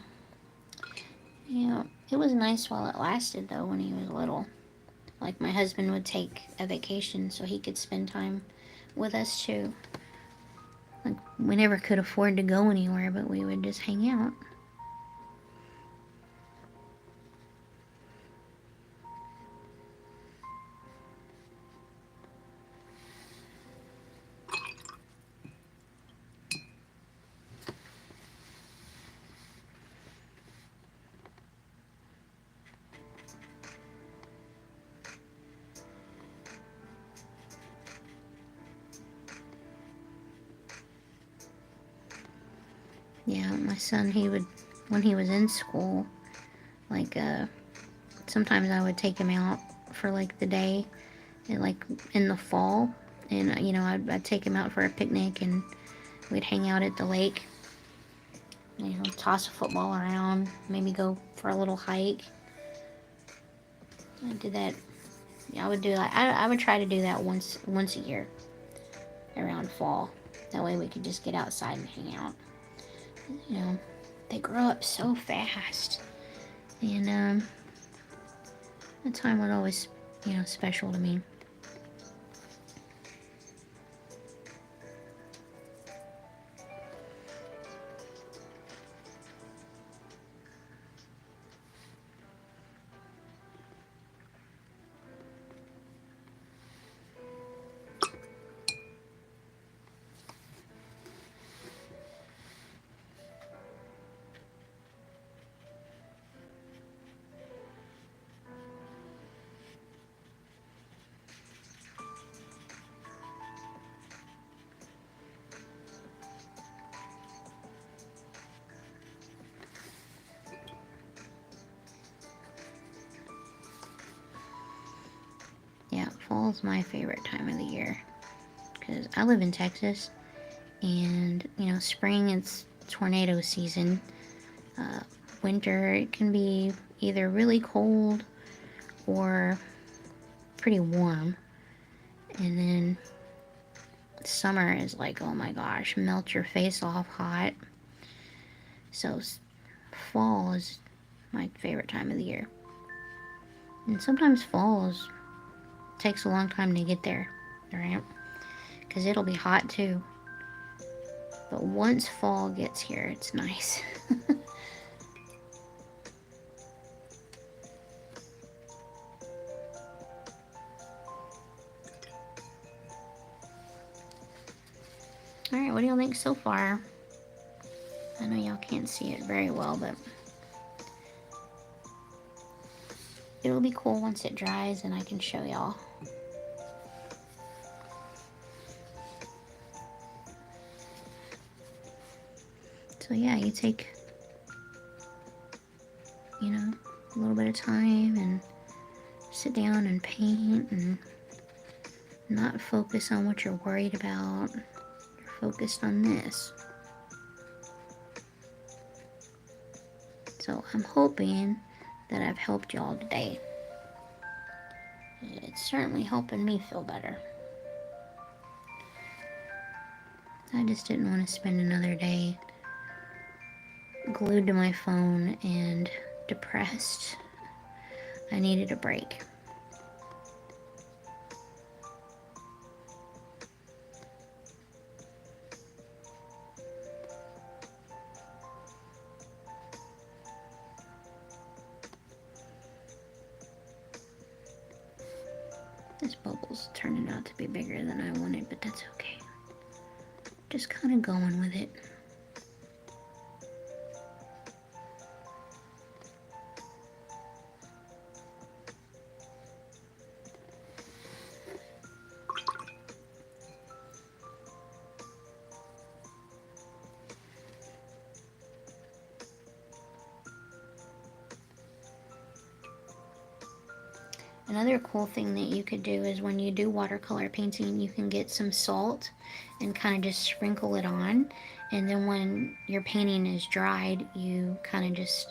yeah, it was nice while it lasted though when he was little. Like my husband would take a vacation so he could spend time with us too. Like we never could afford to go anywhere, but we would just hang out. Yeah, my son, when he was in school, like, sometimes I would take him out for, like, the day, and, like, in the fall, and, I'd take him out for a picnic, and we'd hang out at the lake, toss a football around, maybe go for a little hike. I did that. Yeah, I would do that. I would try to do that once a year around fall. That way we could just get outside and hang out. They grow up so fast, and the time was always, special to me. Yeah, fall's my favorite time of the year because I live in Texas, and spring it's tornado season. Winter it can be either really cold or pretty warm, and then summer is like, oh my gosh, melt your face off hot. So fall is my favorite time of the year, and sometimes takes a long time to get there, right? Because it'll be hot too. But once fall gets here, it's nice. Alright, what do y'all think so far? I know y'all can't see it very well, but it'll be cool once it dries and I can show y'all. So yeah, you take, a little bit of time and sit down and paint and not focus on what you're worried about. You're focused on this. So I'm hoping that I've helped y'all today. It's certainly helping me feel better. I just didn't want to spend another day glued to my phone and depressed. I needed a break. This bubble's turning out to be bigger than I wanted, but that's okay. Just kind of going with it. Another cool thing that you could do is when you do watercolor painting, you can get some salt and kind of just sprinkle it on. And then when your painting is dried, you kind of just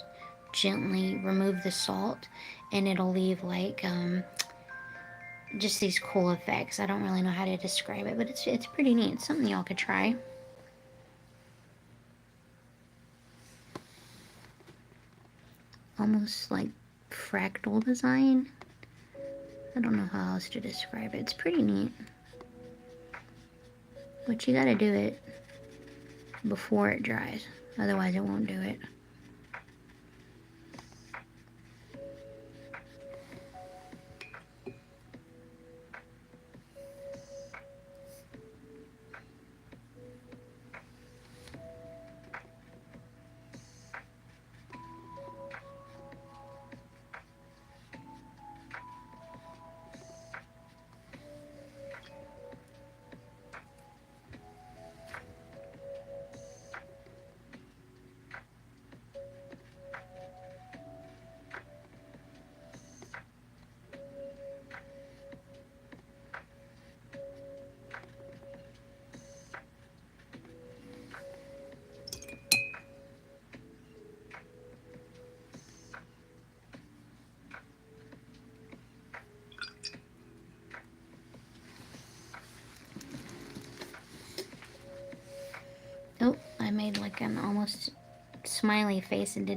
gently remove the salt and it'll leave like just these cool effects. I don't really know how to describe it, but it's pretty neat. It's something y'all could try. Almost like fractal design. I don't know how else to describe it. It's pretty neat. But you gotta do it before it dries. Otherwise it won't do it. Oh, I made like an almost smiley face and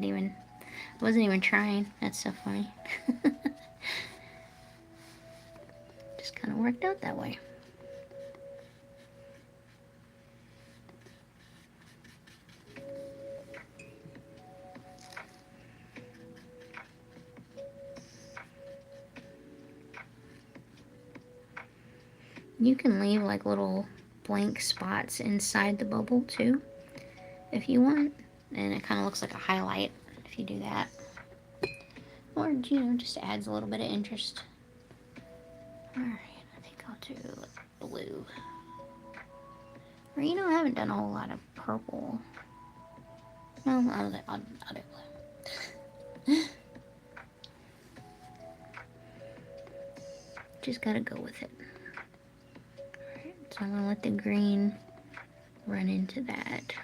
wasn't even trying. That's so funny. Just kind of worked out that way. You can leave like little blank spots inside the bubble too, if you want. And it kind of looks like a highlight if you do that. Or, just adds a little bit of interest. Alright, I think I'll do blue. Or, I haven't done a whole lot of purple. No, I'll do blue. Just gotta go with it. Alright, so I'm gonna let the green run into that.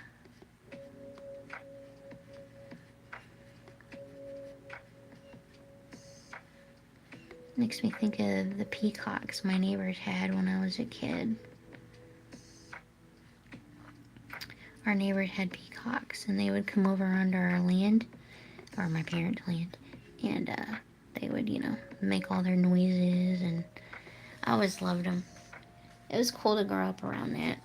Makes me think of the peacocks my neighbors had when I was a kid. Our neighbors had peacocks and they would come over onto our land, or my parents' land, and they would, make all their noises, and I always loved them. It was cool to grow up around that.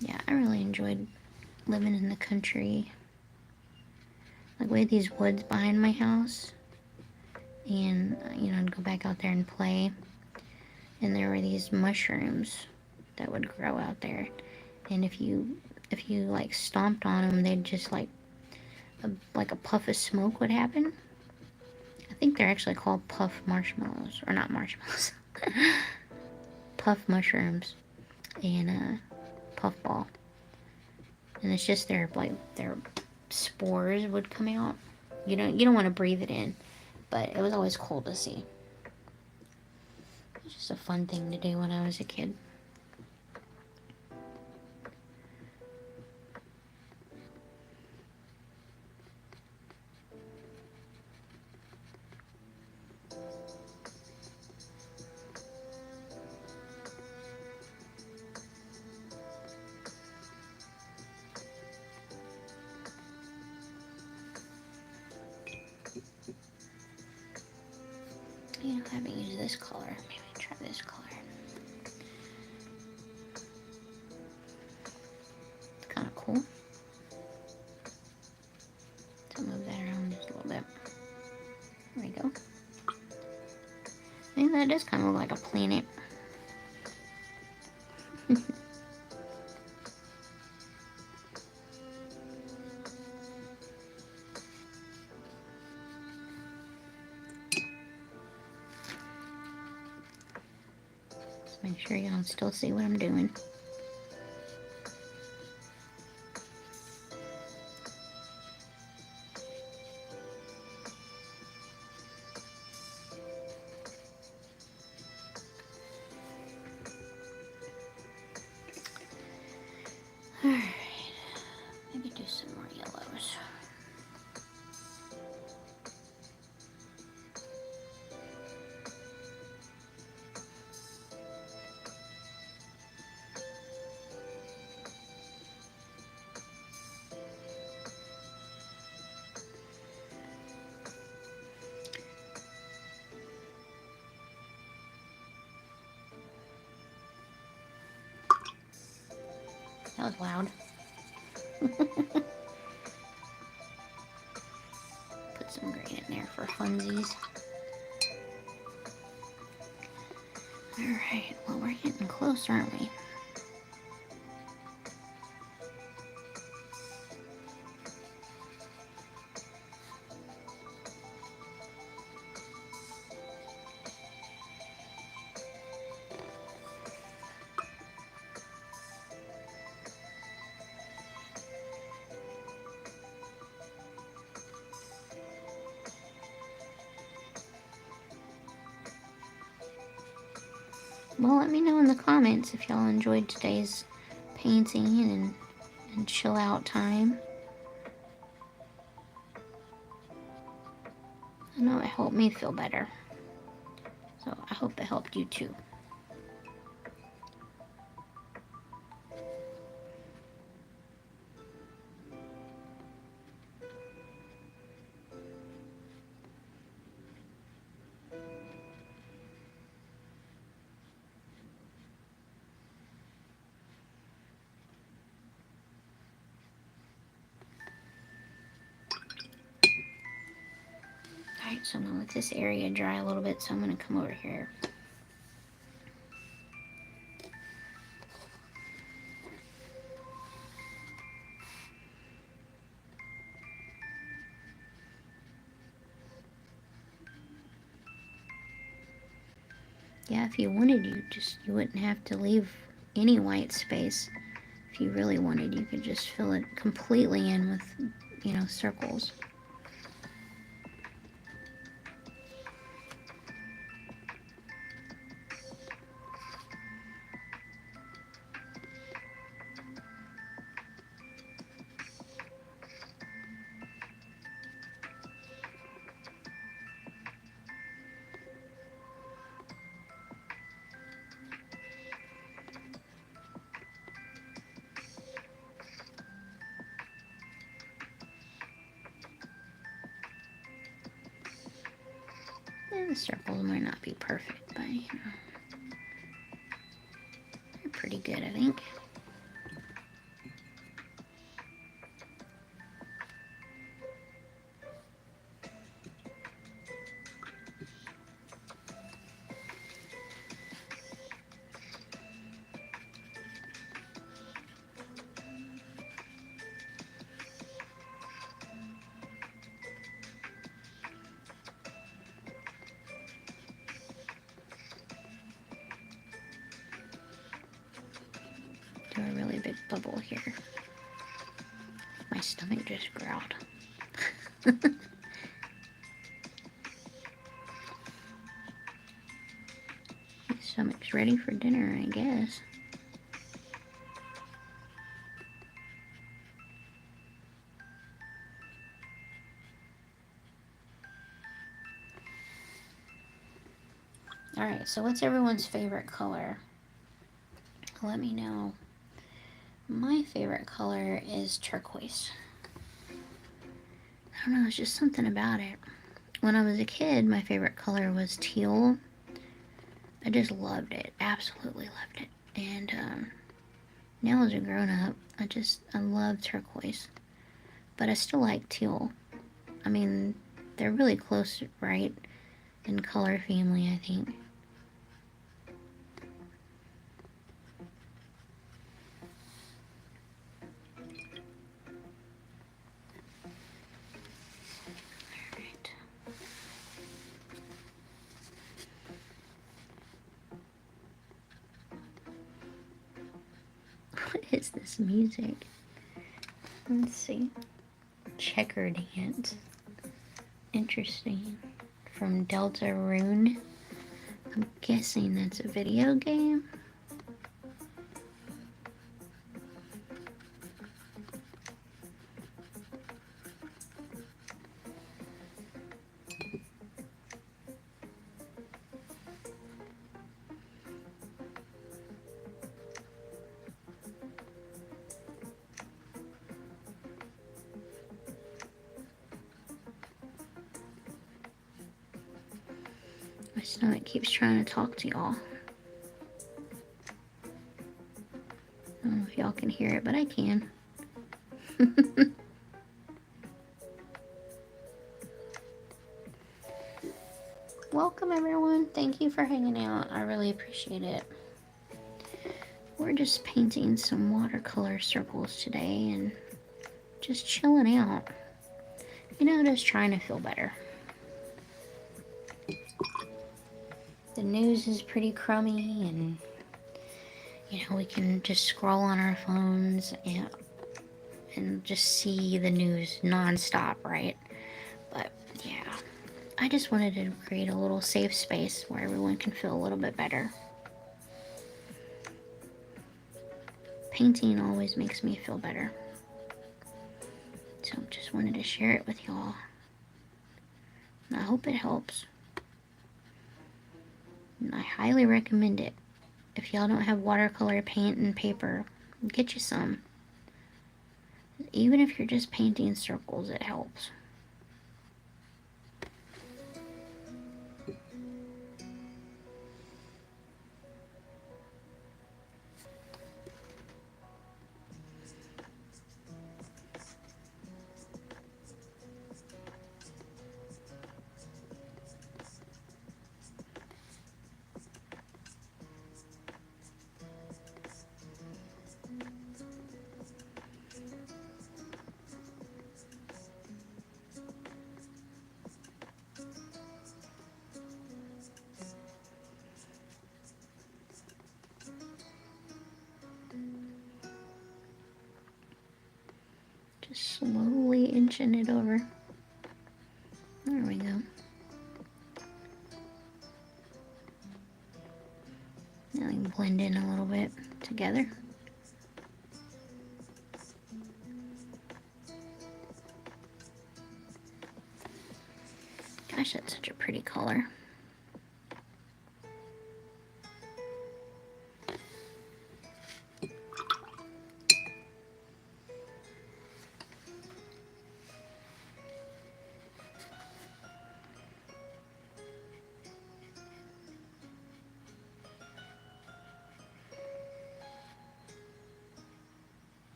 Yeah, I really enjoyed living in the country. Like, we had these woods behind my house, and, I'd go back out there and play, and there were these mushrooms that would grow out there, and if you like stomped on them, they'd just like a puff of smoke would happen. I think they're actually called puff marshmallows, or not marshmallows. Puff mushrooms, and puffball, and it's just their spores would come out. You don't want to breathe it in, but it was always cool to see. It was just a fun thing to do when I was a kid. I haven't used this color. Maybe try this color. go. I think that does kind of look like a planet. Just make sure y'all still see what I'm doing. Alright, maybe do some more yellows. That was loud. Put some green in there for funsies. Alright, well, we're getting close, aren't we? Well, let me know in the comments if y'all enjoyed today's painting and chill out time. I know it helped me feel better, so I hope it helped you too. Alright, so I'm going to let this area dry a little bit, so I'm going to come over here. Yeah, if you wanted, you wouldn't have to leave any white space. If you really wanted, you could just fill it completely in with, circles. And the circles might not be perfect, but they're pretty good, I think. Do a really big bubble here. My stomach just growled. My stomach's ready for dinner, I guess. Alright, so what's everyone's favorite color? Let me know. My favorite color is turquoise. I don't know, it's just something about it. When I was a kid, my favorite color was teal. I just loved it, absolutely loved it. And now as a grown-up, I love turquoise. But I still like teal. I mean, They're really close, right? In color family, I think. Alright. What is this music? Let's see. Checker dance. Interesting. From Delta Rune. I'm guessing that's a video game. My stomach keeps trying to talk to y'all. I don't know if y'all can hear it, but I can. Welcome everyone. Thank you for hanging out. I really appreciate it. We're just painting some watercolor circles today and just chilling out. You know, just trying to feel better. The news is pretty crummy, and you know, we can just scroll on our phones and just see the news nonstop, right? But yeah, I just wanted to create a little safe space where everyone can feel a little bit better. Painting always makes me feel better. So just wanted to share it with y'all. And I hope it helps. And I highly recommend it. If y'all don't have watercolor paint and paper, get you some. Even if you're just painting circles, it helps. Just slowly inching it over. There we go. Now we can blend in a little bit together. Gosh, that's such a pretty color.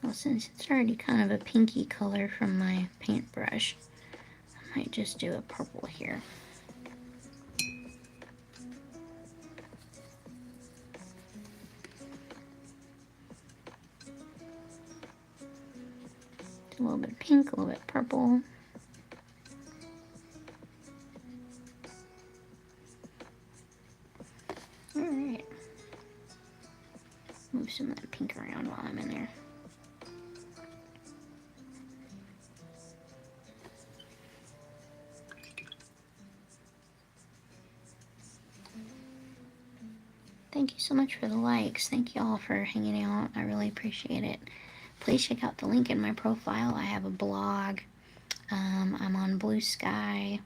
Well, since it's already kind of a pinky color from my paintbrush, I might just do a purple here. A little bit of pink, a little bit of purple. Alright. Move some of that pink around while I'm in there. Thank you so much for the likes. Thank you all for hanging out. I really appreciate it. Please check out the link in my profile. I have a blog. I'm on Blue Sky.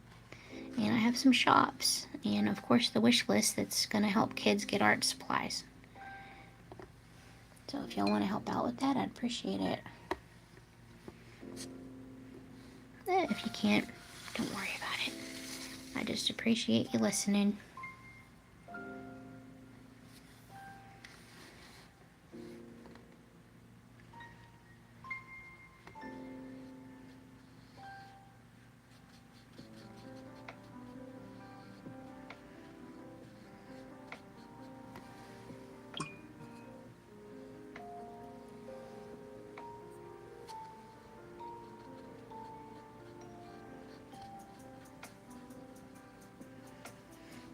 And I have some shops. And of course the wish list that's going to help kids get art supplies. So if y'all want to help out with that, I'd appreciate it. If you can't, don't worry about it. I just appreciate you listening.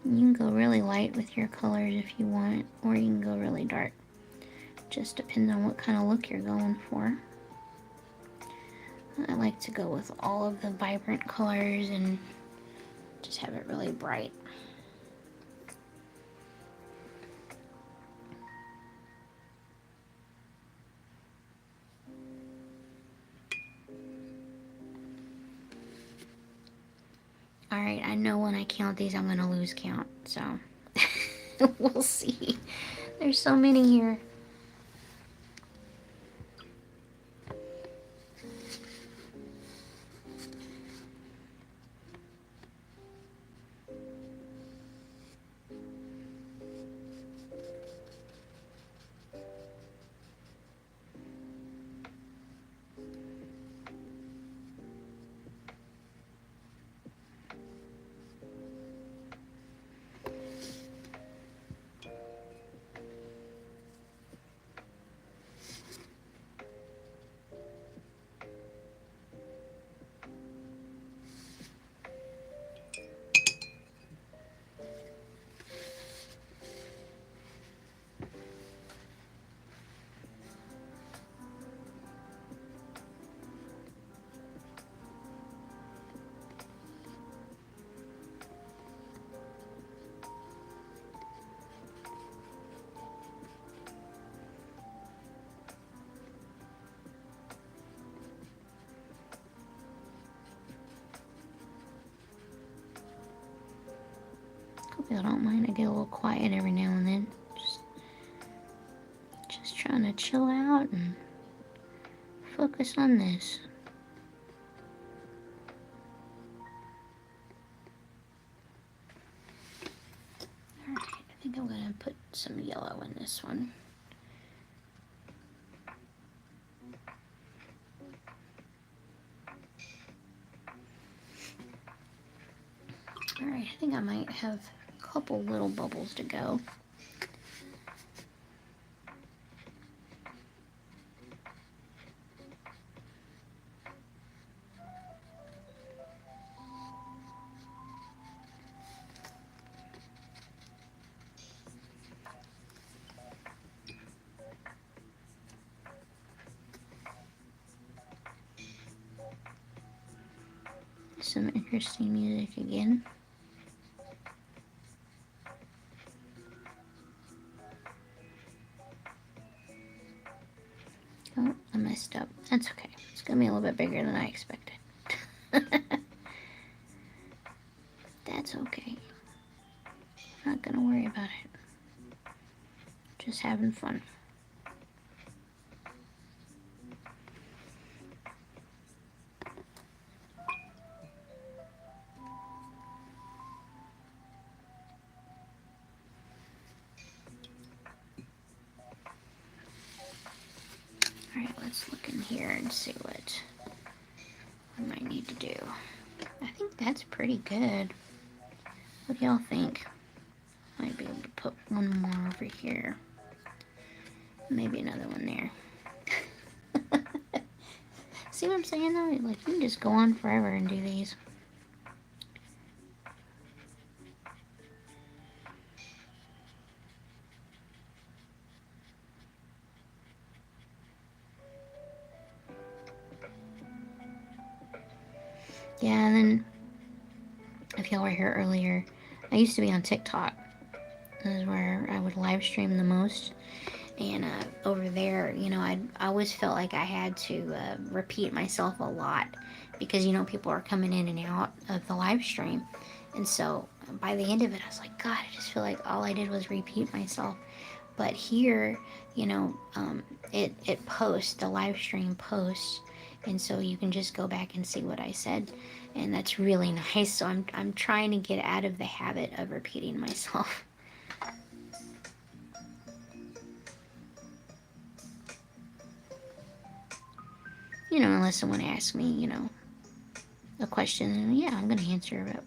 You can go really light with your colors if you want, or you can go really dark. Just depends on what kind of look you're going for. I like to go with all of the vibrant colors and just have it really bright. Alright, I know when I count these I'm gonna lose count, so we'll see. There's so many here. Hope y'all don't mind. I get a little quiet every now and then. Just trying to chill out and focus on this. Alright, I think I'm gonna put some yellow in this one. Alright, I think I might have a couple little bubbles to go. Some interesting music again. Oh, I messed up. That's okay. It's gonna be a little bit bigger than I expected. That's okay. Not gonna worry about it. Just having fun. Alright, let's look in here and see what I might need to do. I think that's pretty good. What do y'all think? Might be able to put one more over here. Maybe another one there. See what I'm saying though? Like, you can just go on forever and do these. Yeah, and then if y'all were here earlier, I used to be on TikTok. This is where I would live stream the most. And over there, you know, I always felt like I had to repeat myself a lot because, you know, people are coming in and out of the live stream. And so by the end of it, I was like, God, I just feel like all I did was repeat myself. But here, you know, it posts, the live stream posts. And so you can just go back and see what I said. And that's really nice. So I'm trying to get out of the habit of repeating myself. You know, unless someone asks me, you know, a question, and yeah, I'm going to answer it.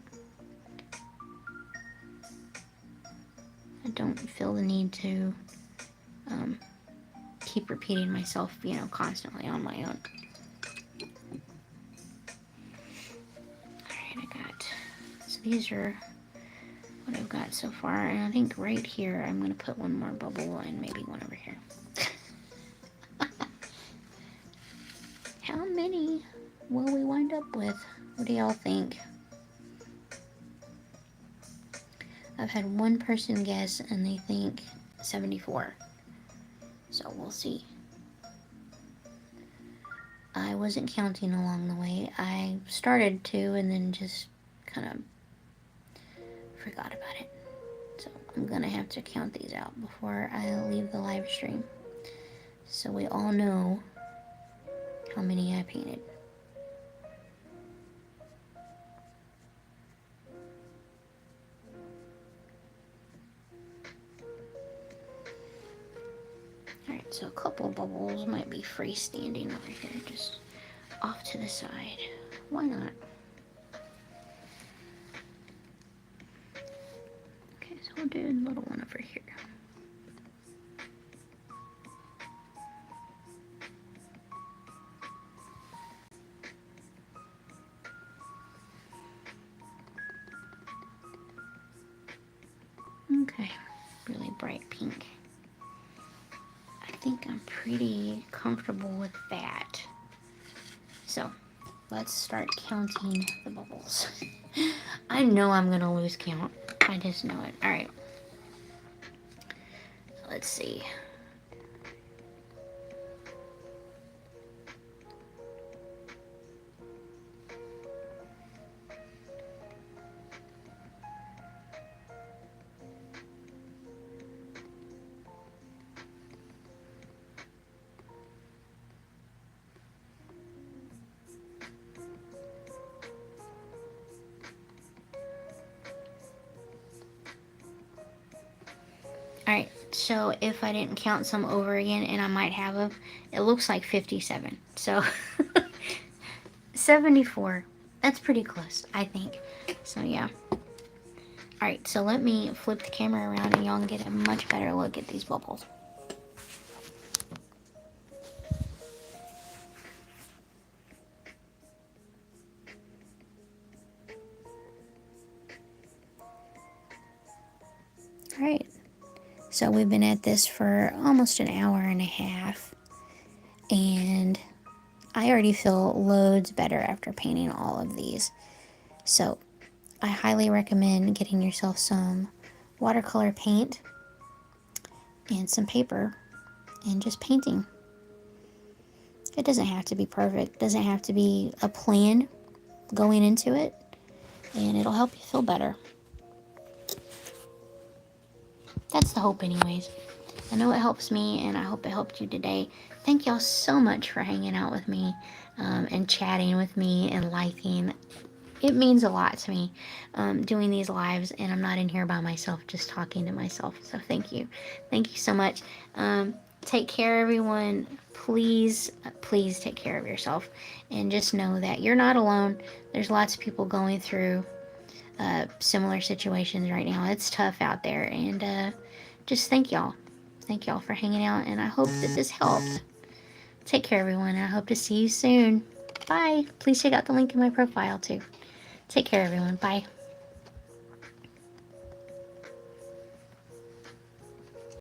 I don't feel the need to keep repeating myself, you know, constantly on my own. Alright, I got, so these are what I've got so far. And I think right here I'm going to put one more bubble and maybe one over here. How many will we wind up with? What do y'all think? I've had one person guess and they think 74. So we'll see. I wasn't counting along the way. I started to and then just kind of forgot about it. So I'm gonna have to count these out before I leave the live stream, so we all know how many I painted. Alright, so a couple bubbles might be freestanding over here, just off to the side. Why not? Okay, so we'll do a little one over here. Okay, really bright pink. I think I'm pretty comfortable with that. So let's start counting the bubbles. I know I'm gonna lose count. I just know it. Alright. Let's see. Alright, so if I didn't count some over again, and I might have them, it looks like 57. So 74. That's pretty close, I think. So yeah. Alright, so let me flip the camera around and y'all can get a much better look at these bubbles. Alright, so we've been at this for almost an hour and a half, and I already feel loads better after painting all of these. So I highly recommend getting yourself some watercolor paint and some paper and just painting. It doesn't have to be perfect, it doesn't have to be a plan going into it, and it'll help you feel better. That's the hope anyways. I know it helps me, and I hope it helped you today. Thank y'all so much for hanging out with me and chatting with me and liking. It means a lot to me doing these lives, and I'm not in here by myself just talking to myself. So thank you. Thank you so much. Take care, everyone. Please, please take care of yourself, and just know that you're not alone. There's lots of people going through similar situations right now. It's tough out there, and just thank y'all. Thank y'all for hanging out, and I hope that this helped. Take care, everyone. I hope to see you soon. Bye. Please check out the link in my profile, too. Take care, everyone. Bye.